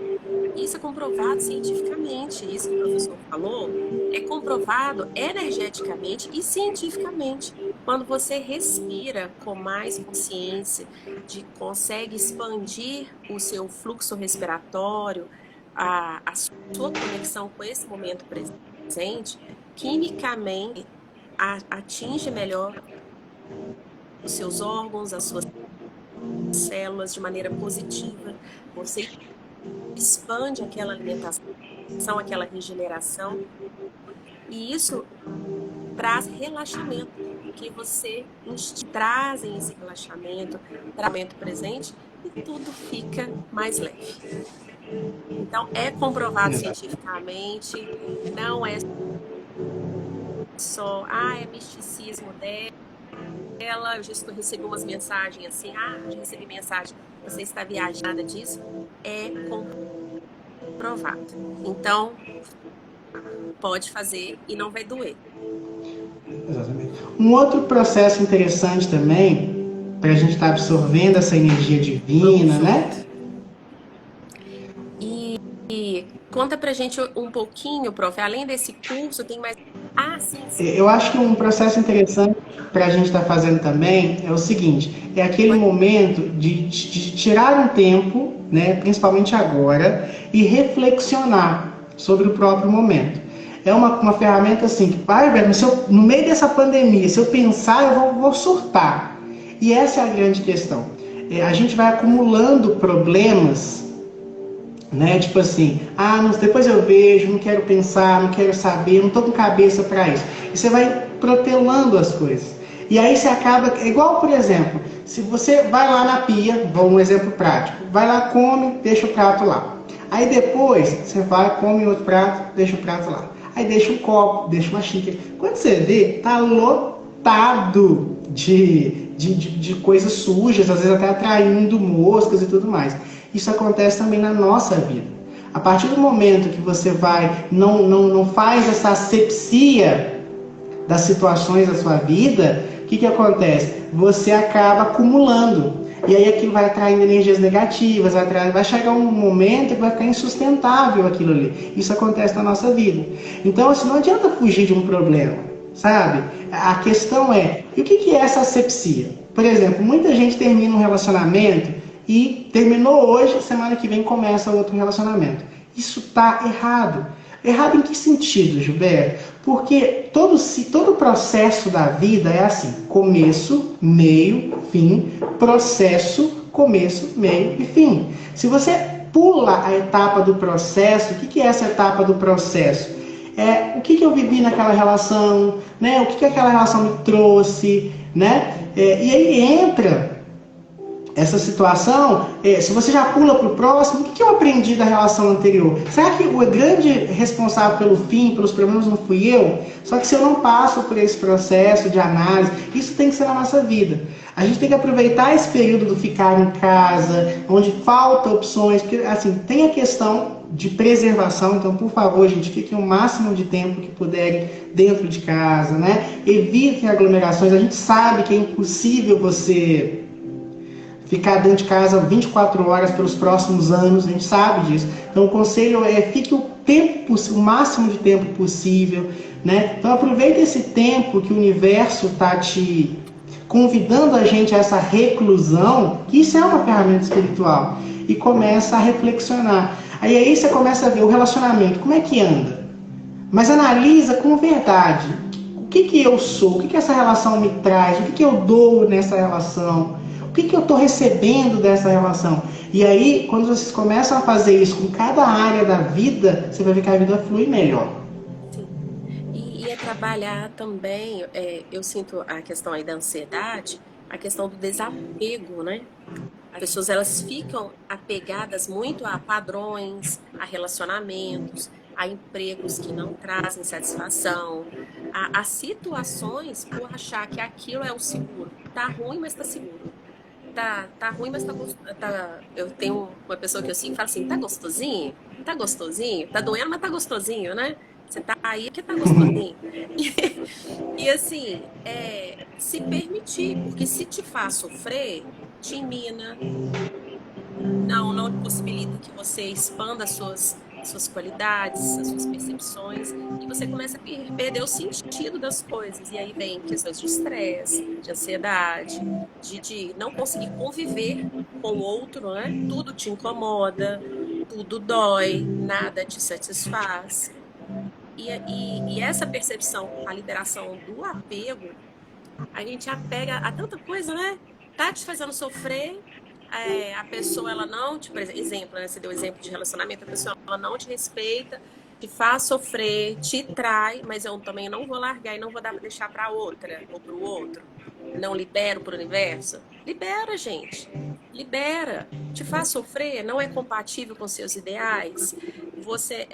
[SPEAKER 1] Isso é comprovado cientificamente, isso que o professor falou, é comprovado energeticamente e cientificamente. Quando você respira com mais consciência, consegue expandir o seu fluxo respiratório, a sua conexão com esse momento presente, quimicamente atinge melhor os seus órgãos, as suas células de maneira positiva. Você expande aquela alimentação, aquela regeneração, e isso traz relaxamento, porque você trazem esse relaxamento para o momento presente e tudo fica mais leve. Então, é comprovado cientificamente, não é só, é misticismo dela. Eu já recebi umas mensagens assim, já recebi mensagem, você está viajando, nada disso. É comprovado. Então, pode fazer e não vai doer.
[SPEAKER 2] Exatamente. Um outro processo interessante também, para a gente estar absorvendo essa energia divina, né?
[SPEAKER 1] E conta pra gente um pouquinho, prof. Além desse curso, tem mais... sim.
[SPEAKER 2] Eu acho que um processo interessante para a gente estar fazendo também é o seguinte, é aquele momento de tirar um tempo, né, principalmente agora, e reflexionar sobre o próprio momento. É uma ferramenta assim, que no meio dessa pandemia, se eu pensar, eu vou surtar. E essa é a grande questão. A gente vai acumulando problemas, né? Tipo assim, depois eu vejo, não quero pensar, não quero saber, não tô com cabeça para isso. E você vai protelando as coisas. E aí você acaba, igual por exemplo, se você vai lá na pia, um exemplo prático, vai lá, come, deixa o prato lá. Aí depois você vai, come outro prato, deixa o prato lá. Aí deixa um copo, deixa uma xícara. Quando você vê, tá lotado de coisas sujas, às vezes até atraindo moscas e tudo mais. Isso acontece também na nossa vida. A partir do momento que você não faz essa asepsia das situações da sua vida, o que acontece? Você acaba acumulando. E aí aquilo vai atraindo energias negativas, vai chegar um momento que vai ficar insustentável aquilo ali. Isso acontece na nossa vida. Então, assim, não adianta fugir de um problema, sabe? A questão é, e o que é essa asepsia? Por exemplo, muita gente termina um relacionamento e terminou hoje, semana que vem começa outro relacionamento. Isso está errado. Errado em que sentido, Gilberto? Porque todo processo da vida é assim: começo, meio, fim, processo, começo, meio e fim. Se você pula a etapa do processo, o que é essa etapa do processo? O que eu vivi naquela relação, né? O que aquela relação me trouxe, né? E aí entra essa situação, se você já pula para o próximo, o que eu aprendi da relação anterior? Será que o grande responsável pelo fim, pelos problemas, não fui eu? Só que se eu não passo por esse processo de análise, isso tem que ser na nossa vida. A gente tem que aproveitar esse período do ficar em casa, onde falta opções, porque assim, tem a questão de preservação, então por favor, gente, fiquem o máximo de tempo que puderem dentro de casa, né? Evitem aglomerações. A gente sabe que é impossível você ficar dentro de casa 24 horas pelos próximos anos, a gente sabe disso. Então o conselho é fique o máximo de tempo possível, né? Então aproveite esse tempo que o universo está te convidando a gente a essa reclusão, que isso é uma ferramenta espiritual, e começa a reflexionar. Aí você começa a ver o relacionamento, como é que anda? Mas analisa com verdade. O que eu sou? O que essa relação me traz? O que eu dou nessa relação? O que eu estou recebendo dessa relação? E aí, quando vocês começam a fazer isso com cada área da vida, você vai ver que a vida flui melhor.
[SPEAKER 1] Sim. E é trabalhar também, eu sinto a questão aí da ansiedade, a questão do desapego, né? As pessoas, elas ficam apegadas muito a padrões, a relacionamentos, a empregos que não trazem satisfação, a situações por achar que aquilo é o seguro. Tá ruim, mas tá seguro. Tá ruim, mas eu tenho uma pessoa que eu sigo e fala assim, tá gostosinho? Tá gostosinho? Tá doendo, mas tá gostosinho, né? Você tá aí porque tá gostosinho. E assim, se permitir, porque se te faz sofrer, te mina, não possibilita que você expanda as suas suas qualidades, as suas percepções, e você começa a perder o sentido das coisas. E aí vem questões de estresse, de ansiedade, de não conseguir conviver com o outro, né? Tudo te incomoda, tudo dói, nada te satisfaz. E essa percepção, a liberação do apego, a gente apega a tanta coisa, né? Tá te fazendo sofrer, a pessoa, ela não te, por exemplo, né? Você deu exemplo de relacionamento, a pessoa, ela não te respeita, te faz sofrer, te trai, mas eu também não vou largar e não vou deixar para outra ou para o outro. Não libero para o universo. Libera, gente. Libera. Te faz sofrer, não é compatível com seus ideais.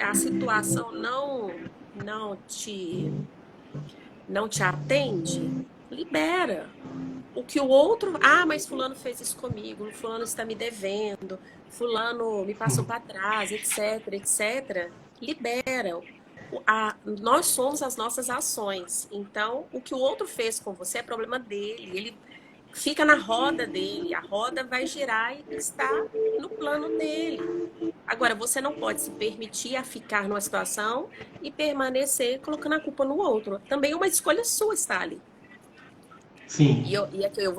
[SPEAKER 1] A situação não te atende. Libera. O que o outro... mas fulano fez isso comigo, fulano está me devendo, fulano me passou para trás, etc, etc. Libera. Nós somos as nossas ações. Então, o que o outro fez com você é problema dele. Ele fica na roda dele. A roda vai girar e está no plano dele. Agora, você não pode se permitir a ficar numa situação e permanecer colocando a culpa no outro. Também é uma escolha sua estar ali.
[SPEAKER 2] Sim.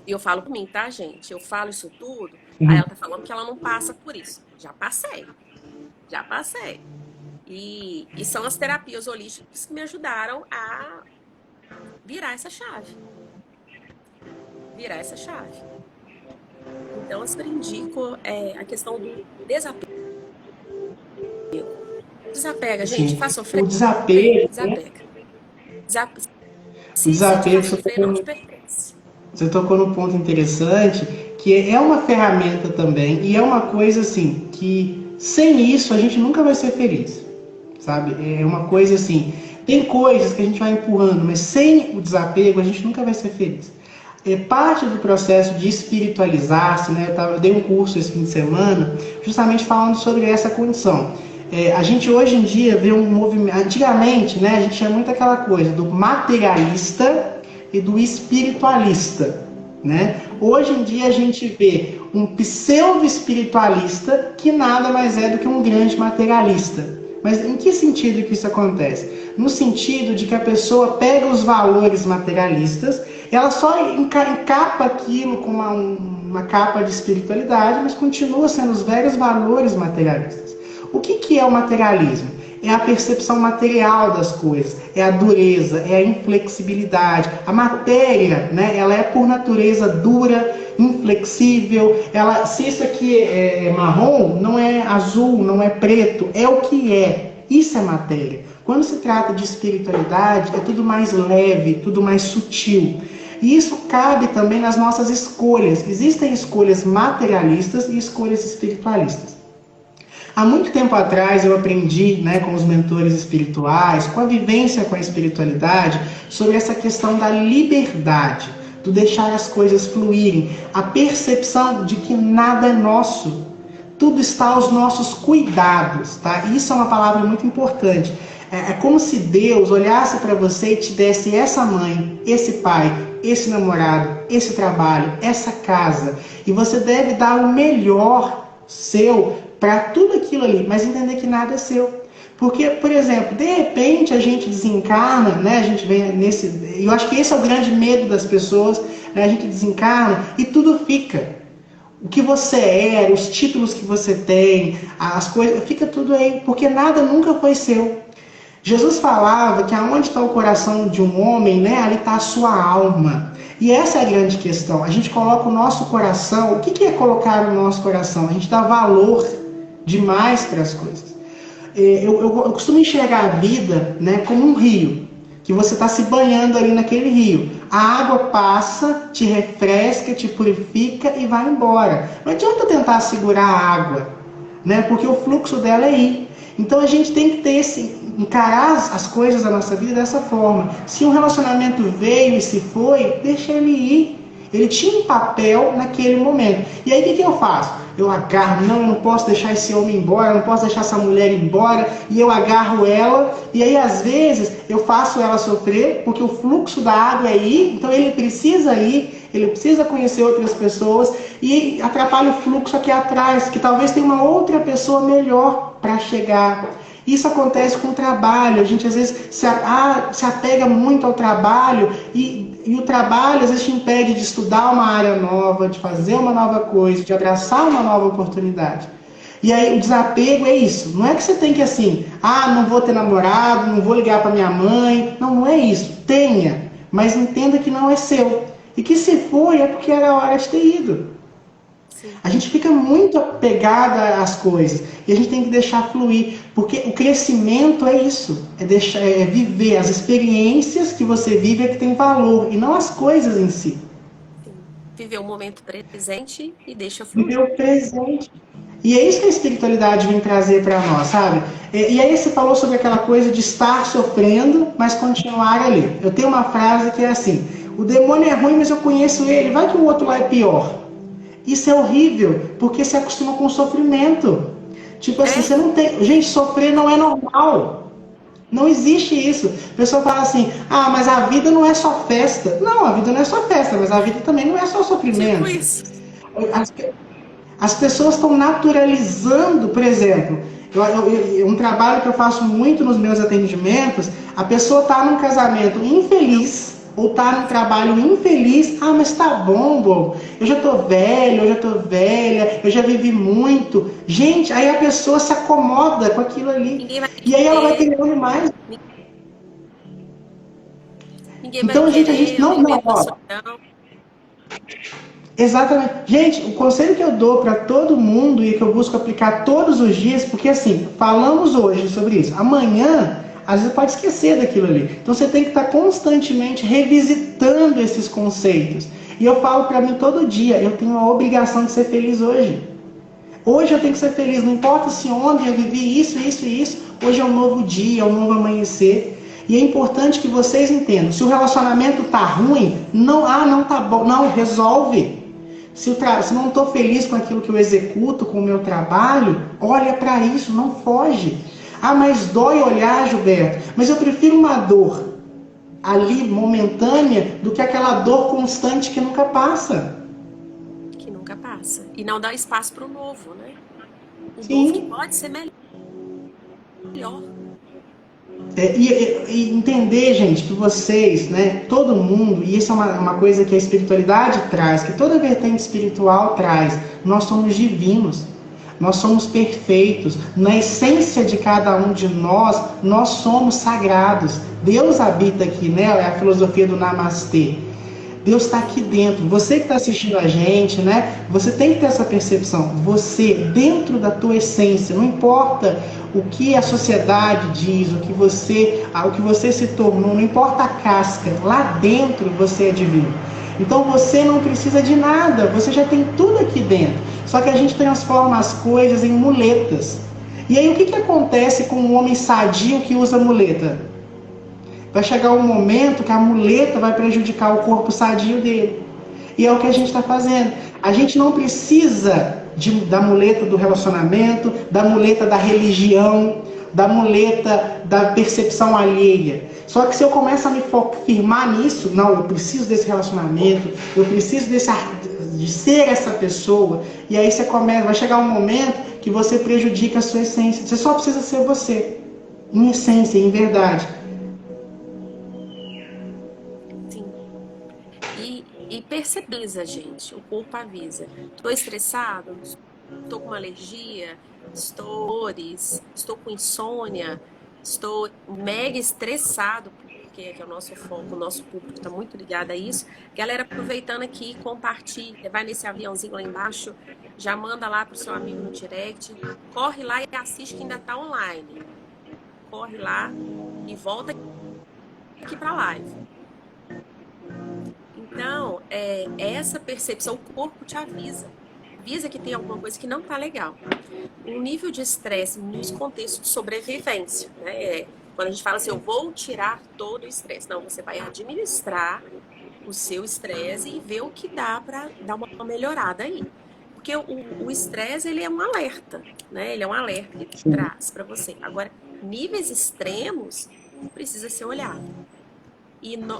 [SPEAKER 1] Eu falo por mim, tá, gente? Eu falo isso tudo. Aí ela tá falando que ela não passa por isso. Já passei. E são as terapias holísticas que me ajudaram a virar essa chave. Então, eu sempre indico a questão do desapego. Desapega, gente.
[SPEAKER 2] Sim.
[SPEAKER 1] Faz sofrer.
[SPEAKER 2] O desapego,
[SPEAKER 1] Desapega.
[SPEAKER 2] O desapego,
[SPEAKER 1] te sofrer, não te pertence.
[SPEAKER 2] Você tocou num ponto interessante, que é uma ferramenta também, e é uma coisa assim, que sem isso a gente nunca vai ser feliz, sabe? É uma coisa assim, tem coisas que a gente vai empurrando, mas sem o desapego a gente nunca vai ser feliz. É parte do processo de espiritualizar-se, né? Eu dei um curso esse fim de semana, justamente falando sobre essa condição. A gente hoje em dia vê um movimento, antigamente, né, a gente tinha muito aquela coisa do materialista e do espiritualista, né? Hoje em dia a gente vê um pseudo-espiritualista que nada mais é do que um grande materialista. Mas em que sentido que isso acontece? No sentido de que a pessoa pega os valores materialistas, ela só encapa aquilo com uma capa de espiritualidade, mas continua sendo os velhos valores materialistas. O que é o materialismo? É a percepção material das coisas, é a dureza, é a inflexibilidade. A matéria, né, ela é por natureza dura, inflexível. Se isso aqui é marrom, não é azul, não é preto, é o que é. Isso é matéria. Quando se trata de espiritualidade, é tudo mais leve, tudo mais sutil. E isso cabe também nas nossas escolhas. Existem escolhas materialistas e escolhas espiritualistas. Há muito tempo atrás eu aprendi, né, com os mentores espirituais, com a vivência com a espiritualidade, sobre essa questão da liberdade, do deixar as coisas fluírem, a percepção de que nada é nosso, tudo está aos nossos cuidados, tá? Isso é uma palavra muito importante. É como se Deus olhasse para você e te desse essa mãe, esse pai, esse namorado, esse trabalho, essa casa, e você deve dar o melhor seu para tudo aquilo ali, mas entender que nada é seu. Porque, por exemplo, de repente a gente desencarna, né? A gente vem eu acho que esse é o grande medo das pessoas, né? A gente desencarna e tudo fica. O que você era, os títulos que você tem, as coisas, fica tudo aí, porque nada nunca foi seu. Jesus falava que aonde está o coração de um homem, né? Ali está a sua alma. E essa é a grande questão. A gente coloca o nosso coração. O que é colocar o nosso coração? A gente dá valor demais para as coisas. Eu costumo enxergar a vida, né, como um rio, que você está se banhando ali naquele rio. A água passa, te refresca, te purifica e vai embora. Não adianta tentar segurar a água, né, porque o fluxo dela é ir. Então a gente tem que encarar as coisas da nossa vida dessa forma. Se um relacionamento veio e se foi, deixa ele ir. Ele tinha um papel naquele momento. E aí o que eu faço? Eu agarro, eu não posso deixar esse homem embora, eu não posso deixar essa mulher embora, e eu agarro ela, e aí às vezes eu faço ela sofrer, porque o fluxo da água é ir, então ele precisa ir, ele precisa conhecer outras pessoas e atrapalha o fluxo aqui atrás, que talvez tenha uma outra pessoa melhor para chegar. Isso acontece com o trabalho, a gente às vezes se apega muito ao trabalho e o trabalho às vezes te impede de estudar uma área nova, de fazer uma nova coisa, de abraçar uma nova oportunidade. E aí o desapego é isso, não é que você tem que assim, não vou ter namorado, não vou ligar para minha mãe, não é isso, tenha, mas entenda que não é seu, e que se foi é porque era a hora de ter ido. A gente fica muito apegada às coisas e a gente tem que deixar fluir, porque o crescimento é isso, é viver as experiências que você vive é que tem valor e não as coisas em si.
[SPEAKER 1] Sim. Viver o momento presente e deixa
[SPEAKER 2] Viver
[SPEAKER 1] fluir.
[SPEAKER 2] o presente. E é isso que a espiritualidade vem trazer para nós, sabe? E aí você falou sobre aquela coisa de estar sofrendo, mas continuar ali. Eu tenho uma frase que é assim: o demônio é ruim, mas eu conheço ele. Vai que o outro lá é pior. Isso é horrível, porque se acostuma com o sofrimento. Tipo assim, você não tem. Gente, sofrer não é normal. Não existe isso. A pessoa fala assim: mas a vida não é só festa. Não, a vida não é só festa, mas a vida também não é só
[SPEAKER 1] Tipo
[SPEAKER 2] sofrimento.
[SPEAKER 1] isso.
[SPEAKER 2] As, as pessoas estão naturalizando, por exemplo, um trabalho que eu faço muito nos meus atendimentos, a pessoa está num casamento infeliz, ou está num trabalho infeliz, mas tá bom, bobo. Eu já tô velho, eu já tô velha, eu já vivi muito. Gente, aí a pessoa se acomoda com aquilo ali. E aí ela vai querendo mais.
[SPEAKER 1] Ninguém vai
[SPEAKER 2] Então, gente, a gente
[SPEAKER 1] querer,
[SPEAKER 2] não,
[SPEAKER 1] tem
[SPEAKER 2] não,
[SPEAKER 1] medo da
[SPEAKER 2] ó.
[SPEAKER 1] solidão.
[SPEAKER 2] Exatamente. Gente, o conselho que eu dou para todo mundo e que eu busco aplicar todos os dias, porque assim, falamos hoje sobre isso. Amanhã, às vezes pode esquecer daquilo ali. Então você tem que estar constantemente revisitando esses conceitos. E eu falo para mim todo dia, eu tenho a obrigação de ser feliz hoje. Hoje eu tenho que ser feliz, não importa se ontem eu vivi isso, isso e isso. Hoje é um novo dia, é um novo amanhecer. E é importante que vocês entendam, se o relacionamento tá ruim, não tá bom, não, resolve. Se não estou feliz com aquilo que eu executo, com o meu trabalho, olha para isso, não foge. Mas dói olhar, Gilberto. Mas eu prefiro uma dor ali momentânea do que aquela dor constante que nunca passa.
[SPEAKER 1] Que nunca passa. E não dá espaço para o novo, né? O novo que
[SPEAKER 2] Sim.
[SPEAKER 1] pode ser melhor.
[SPEAKER 2] E entender, gente, que vocês, né, todo mundo, e isso é uma coisa que a espiritualidade traz, que toda vertente espiritual traz, nós somos divinos, nós somos perfeitos, na essência de cada um de nós somos sagrados. Deus habita aqui, né? É a filosofia do Namastê. Deus está aqui dentro. Você que está assistindo a gente, né? Você tem que ter essa percepção. Você, dentro da tua essência, não importa o que a sociedade diz, o que você se tornou, não importa a casca, lá dentro você é divino. Então você não precisa de nada, você já tem tudo aqui dentro. Só que a gente transforma as coisas em muletas. E aí o que acontece com um homem sadio que usa muleta? Vai chegar um momento que a muleta vai prejudicar o corpo sadio dele. E é o que a gente está fazendo. A gente não precisa da muleta do relacionamento, da muleta da religião, da muleta da percepção alheia. Só que se eu começo a me firmar nisso, não, eu preciso desse relacionamento, eu preciso de ser essa pessoa, e aí vai chegar um momento que você prejudica a sua essência. Você só precisa ser você, em essência, em verdade.
[SPEAKER 1] E percebeza, gente. O corpo avisa. Estou estressado? Estou com uma alergia? Estou com insônia? Estou mega estressado, porque é o nosso foco, o nosso público está muito ligado a isso. Galera, aproveitando aqui, compartilha, vai nesse aviãozinho lá embaixo, já manda lá pro seu amigo no direct, corre lá e assiste que ainda está online. Corre lá e volta aqui para a live. Então, essa percepção, o corpo te avisa que tem alguma coisa que não está legal. O nível de estresse nos contextos de sobrevivência, né? Quando a gente fala assim, eu vou tirar todo o estresse. Não, você vai administrar o seu estresse e ver o que dá para dar uma melhorada aí. Porque o estresse, ele é um alerta, né? Ele é um alerta que traz para você. Agora, níveis extremos precisa ser olhado.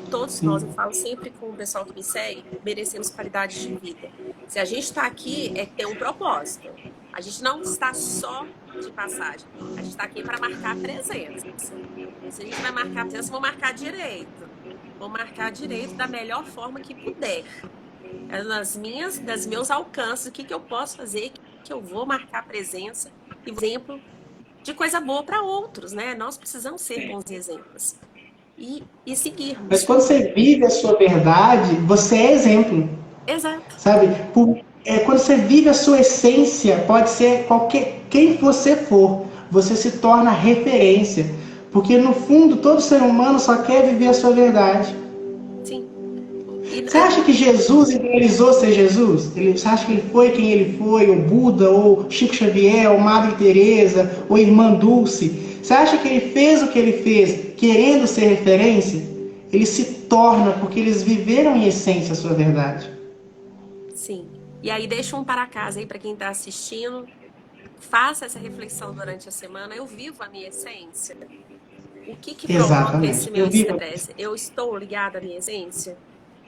[SPEAKER 1] Todos nós, eu falo sempre com o pessoal que me segue, merecemos qualidade de vida. Se a gente está aqui, é ter um propósito. A gente não está só de passagem. A gente está aqui para marcar presença. Se a gente vai marcar presença, vou marcar direito. Vou marcar direito da melhor forma que puder. É das meus alcances, o que eu posso fazer, que eu vou marcar presença e exemplo de coisa boa para outros, né? Nós precisamos ser bons exemplos e
[SPEAKER 2] Mas
[SPEAKER 1] seguirmos.
[SPEAKER 2] quando você vive a sua verdade, você é exemplo,
[SPEAKER 1] Exato.
[SPEAKER 2] sabe? Quando você vive a sua essência, pode ser quem você for, você se torna referência. Porque no fundo, todo ser humano só quer viver a sua verdade.
[SPEAKER 1] Sim.
[SPEAKER 2] Você acha que Jesus idealizou ser Jesus? Você acha que ele foi quem ele foi, ou Buda, ou Chico Xavier, ou Madre Teresa, ou Irmã Dulce? Você acha que ele fez o que ele fez querendo ser referência? Ele se torna porque eles viveram em essência a sua verdade.
[SPEAKER 1] Sim. E aí deixa um para casa aí para quem está assistindo. Faça essa reflexão durante a semana. Eu vivo a minha essência. O que provoca esse
[SPEAKER 2] Exatamente.
[SPEAKER 1] meu
[SPEAKER 2] Eu vivo.
[SPEAKER 1] estresse? Eu estou ligada à minha essência?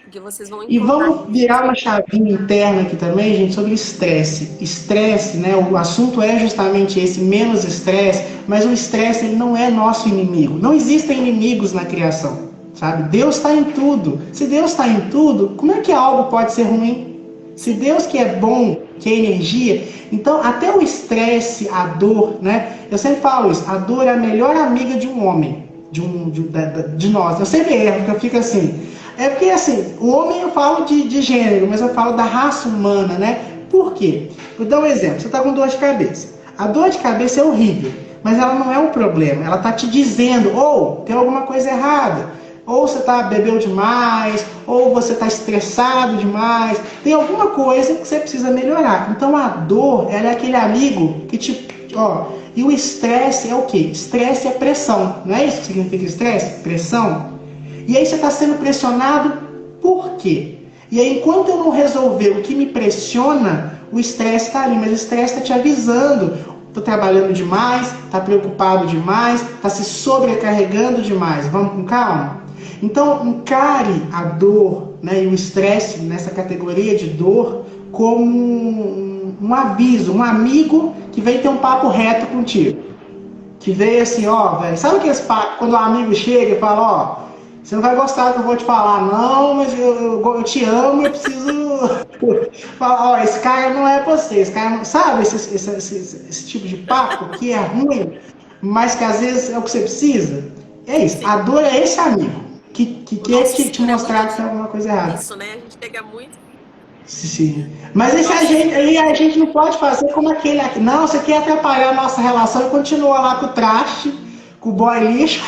[SPEAKER 1] Porque vocês vão
[SPEAKER 2] E
[SPEAKER 1] encontrar.
[SPEAKER 2] vamos virar uma chavinha interna aqui também, gente, sobre estresse. Estresse, né? O assunto é justamente esse, menos estresse, mas o estresse ele não é nosso inimigo. Não existem inimigos na criação, sabe? Deus está em tudo. Se Deus está em tudo, como é que algo pode ser ruim? Se
[SPEAKER 1] Sim,
[SPEAKER 2] Deus que é bom, que é energia, então até o estresse, a dor, né? Eu sempre falo isso, a dor é a melhor amiga de um homem, de nós. Eu sempre erro, porque eu fico assim. É porque assim, o homem eu falo de gênero, mas eu falo da raça humana, né? Por quê? Vou dar um exemplo, você está com dor de cabeça. A dor de cabeça é horrível, mas ela não é um problema. Ela está te dizendo, ou tem alguma coisa errada. Ou você bebeu demais, ou você está estressado demais. Tem alguma coisa que você precisa melhorar. Então a dor, ela é aquele amigo que te... e o estresse é o quê? Estresse é pressão. Não é isso que significa estresse? Pressão. E aí você está sendo pressionado por quê? E aí enquanto eu não resolver o que me pressiona, o estresse está ali. Mas o estresse está te avisando. Estou trabalhando demais, está preocupado demais, está se sobrecarregando demais. Vamos com calma? Então, encare a dor, né, e o estresse nessa categoria de dor como um aviso, um amigo que vem ter um papo reto contigo. Que veio assim, velho, sabe aqueles papos, quando o amigo chega e fala, você não vai gostar do que eu vou te falar, não, mas eu te amo, eu preciso falar, esse cara não é você, esse cara não... Sabe esse tipo de papo que é ruim, mas que às vezes é o que você precisa? É isso,
[SPEAKER 1] sim.
[SPEAKER 2] a dor é esse amigo que
[SPEAKER 1] O
[SPEAKER 2] quer
[SPEAKER 1] nosso
[SPEAKER 2] te
[SPEAKER 1] cérebro é
[SPEAKER 2] mostrar
[SPEAKER 1] muito
[SPEAKER 2] que tem alguma coisa errada.
[SPEAKER 1] disso, né? A gente pega muito.
[SPEAKER 2] Sim. Mas
[SPEAKER 1] O nosso
[SPEAKER 2] aí a gente não pode fazer como aquele aqui. Não, você quer atrapalhar a nossa relação e continua lá com o traste, com o boy lixo.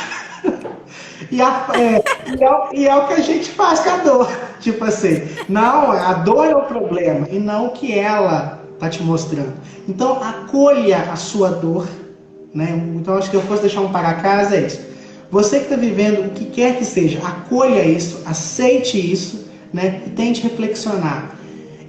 [SPEAKER 2] E é o que a gente faz com a dor. Tipo assim, não, a dor é o problema e não o que ela tá te mostrando. Então, acolha a sua dor, né? Então, acho que eu fosse deixar um para casa é isso. Você que está vivendo o que quer que seja, acolha isso, aceite isso, né? E tente reflexionar.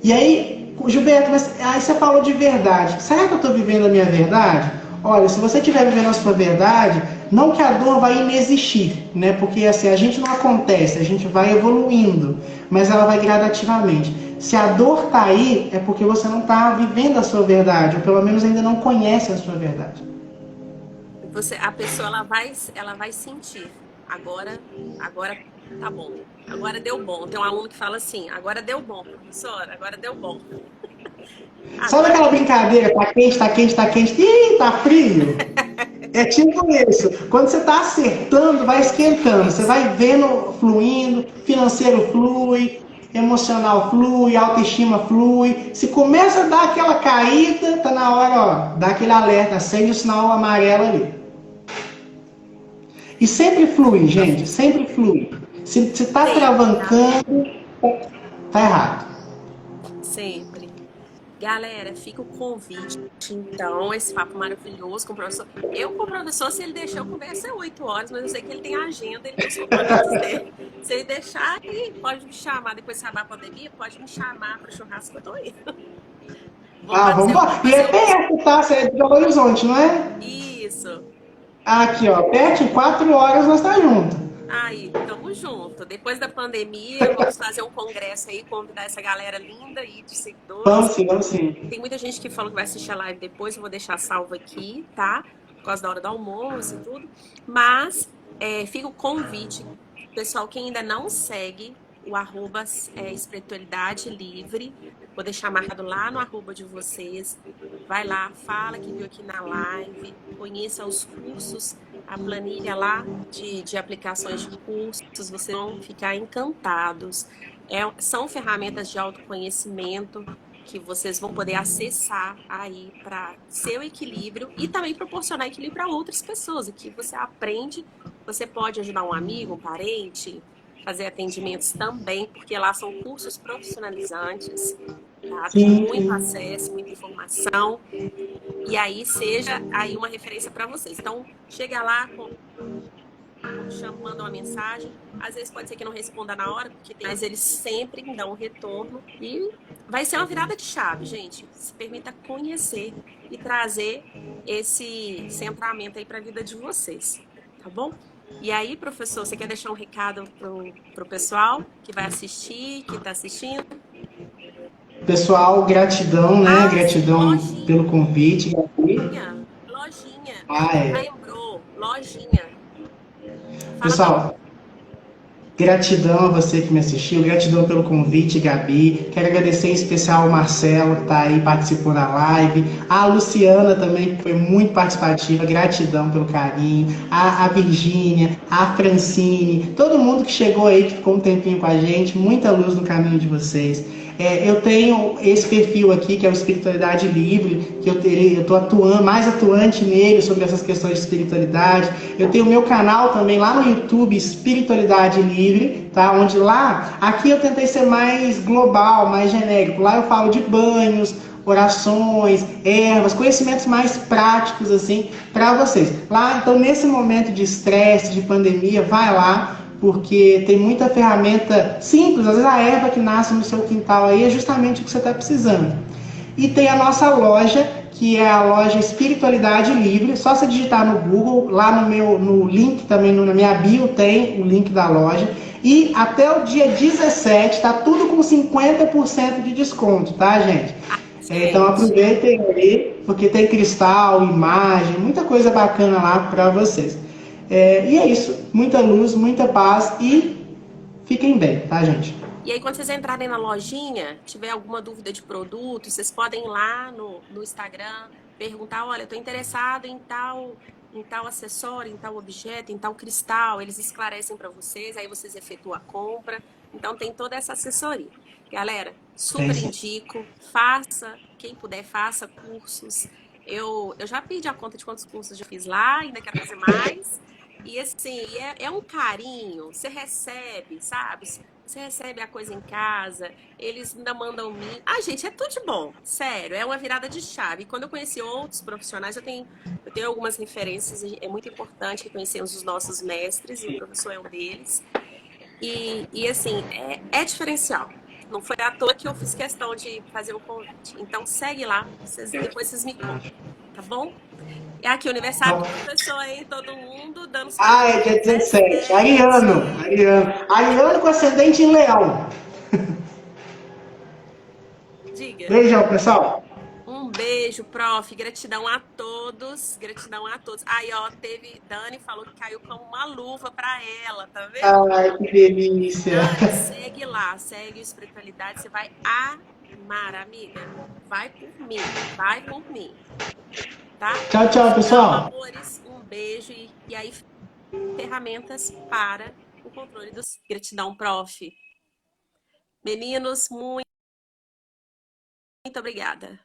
[SPEAKER 2] E aí, Gilberto, mas aí você falou de verdade. Será que eu estou vivendo a minha verdade? Olha, se você estiver vivendo a sua verdade, não que a dor vai inexistir, né? Porque assim, a gente não acontece, a gente vai evoluindo, mas ela vai gradativamente. Se a dor está aí, é porque você não está vivendo a sua verdade, ou pelo menos ainda não conhece a sua verdade.
[SPEAKER 1] a pessoa ela vai sentir. Agora tá bom. Agora deu bom. Tem um aluno que fala assim: agora deu bom, professora, agora deu bom.
[SPEAKER 2] Sabe
[SPEAKER 1] Agora
[SPEAKER 2] aquela brincadeira, tá quente, tá quente, tá quente, ih, tá frio? É tipo isso. Quando você está acertando, vai esquentando. Você
[SPEAKER 1] isso.
[SPEAKER 2] vai vendo fluindo, financeiro flui, emocional flui, autoestima flui. Se começa a dar aquela caída, tá na hora, dá aquele alerta, acende o sinal amarelo ali. E sempre flui, gente, sempre flui. Se tá
[SPEAKER 1] Sempre, galera.
[SPEAKER 2] travancando, tá errado.
[SPEAKER 1] Sempre. Galera, fica o convite, então, esse papo maravilhoso com o professor. Eu, com o professor, se ele deixar, eu converso é 8 horas, mas eu sei que ele tem agenda, ele tem os compromissos dele. Se ele deixar, ele pode me chamar, depois que acabar a pandemia, pode me chamar para churrasco que eu tô indo.
[SPEAKER 2] Vamos embora.
[SPEAKER 1] Vamos
[SPEAKER 2] E é
[SPEAKER 1] fazer um...
[SPEAKER 2] perto, tá? Você é de Belo Horizonte, não é?
[SPEAKER 1] Isso.
[SPEAKER 2] Aqui, ó, perto, em 4 horas nós tá junto.
[SPEAKER 1] Aí, tamo Tamo junto. Depois da pandemia, vamos fazer um congresso aí, convidar essa galera linda aí de seguidores.
[SPEAKER 2] Vamos sim, vamos sim.
[SPEAKER 1] Tem muita gente que falou que vai assistir a live depois, eu vou deixar salvo aqui, tá? Por causa da hora do almoço e tudo. Mas fica o convite, pessoal, quem ainda não segue o arroba espiritualidade livre, vou deixar marcado lá no arroba de vocês. Vai lá, fala que viu aqui na live, conheça os cursos, a planilha lá de aplicações de cursos, vocês vão ficar encantados. São ferramentas de autoconhecimento que vocês vão poder acessar aí para seu equilíbrio e também proporcionar equilíbrio para outras pessoas. Aqui você aprende, você pode ajudar um amigo, um parente, fazer atendimentos também, porque lá são cursos profissionalizantes, tá? Tem muito acesso, muita informação, e aí seja aí uma referência para vocês. Então, chega lá, manda uma mensagem, às vezes pode ser que não responda na hora, mas eles sempre dão um retorno e vai ser uma virada de chave, gente. Se permita conhecer e trazer esse centramento aí para a vida de vocês, tá bom? E aí, professor, você quer deixar um recado pro pessoal que vai assistir, que está assistindo?
[SPEAKER 2] Pessoal, gratidão, né? Gratidão
[SPEAKER 1] lojinha.
[SPEAKER 2] pelo convite.
[SPEAKER 1] Lojinha. Lembrou, lojinha.
[SPEAKER 2] Pessoal, gratidão a você que me assistiu, gratidão pelo convite, Gabi. Quero agradecer em especial ao Marcelo, que está aí participando da live. A Luciana também, que foi muito participativa. Gratidão pelo carinho. A Virgínia, a Francine, todo mundo que chegou aí, que ficou um tempinho com a gente. Muita luz no caminho de vocês. Eu tenho esse perfil aqui, que é o Espiritualidade Livre, que eu estou mais atuante nele, sobre essas questões de espiritualidade. Eu tenho o meu canal também lá no YouTube, Espiritualidade Livre, tá? Onde aqui eu tentei ser mais global, mais genérico. Lá eu falo de banhos, orações, ervas, conhecimentos mais práticos, assim, para vocês. Lá, então, nesse momento de estresse, de pandemia, vai lá, porque tem muita ferramenta simples, às vezes a erva que nasce no seu quintal aí é justamente o que você está precisando. E tem a nossa loja, que é a loja Espiritualidade Livre, só você digitar no Google, lá no link também, na minha bio tem o link da loja, e até o dia 17 tá tudo com 50% de desconto, tá, gente? Então aproveitem aí, porque tem cristal, imagem, muita coisa bacana lá para vocês. E é isso, muita luz, muita paz e fiquem bem, tá, gente?
[SPEAKER 1] E aí, quando vocês entrarem na lojinha, tiver alguma dúvida de produto, vocês podem ir lá no Instagram, perguntar, olha, eu estou interessado em tal acessório, em tal objeto, em tal cristal. Eles esclarecem para vocês, aí vocês efetuam a compra. Então, tem toda essa assessoria. Galera, super indico, faça, quem puder, faça cursos. Eu já pedi a conta de quantos cursos eu fiz lá, ainda quero fazer mais. E assim, é um carinho, você recebe, sabe? Você recebe a coisa em casa, eles ainda mandam mim. Gente, é tudo de bom, sério, é uma virada de chave. E quando eu conheci outros profissionais, eu tenho algumas referências, é muito importante que conhecemos os nossos mestres, e o professor é um deles. E assim, é diferencial. Não foi à toa que eu fiz questão de fazer o convite. Então segue lá, depois vocês me contam, tá bom? É aqui, o aniversário do professor aí, todo mundo dando...
[SPEAKER 2] é dia 17. Ariano com ascendente em Leão.
[SPEAKER 1] Diga.
[SPEAKER 2] Beijão, pessoal.
[SPEAKER 1] Um beijo, prof. Gratidão a todos. Gratidão a todos. Aí, ó, Dani falou que caiu como uma luva pra ela, tá vendo?
[SPEAKER 2] Ai, que delícia.
[SPEAKER 1] Dani, segue lá, segue o Espiritualidade, você vai amar, amiga. Vai por mim, vai por mim. Tá?
[SPEAKER 2] Tchau, tchau, pessoal.
[SPEAKER 1] Então, amores, um beijo e aí ferramentas para o controle dos... Gratidão, prof. Meninos, muito obrigada.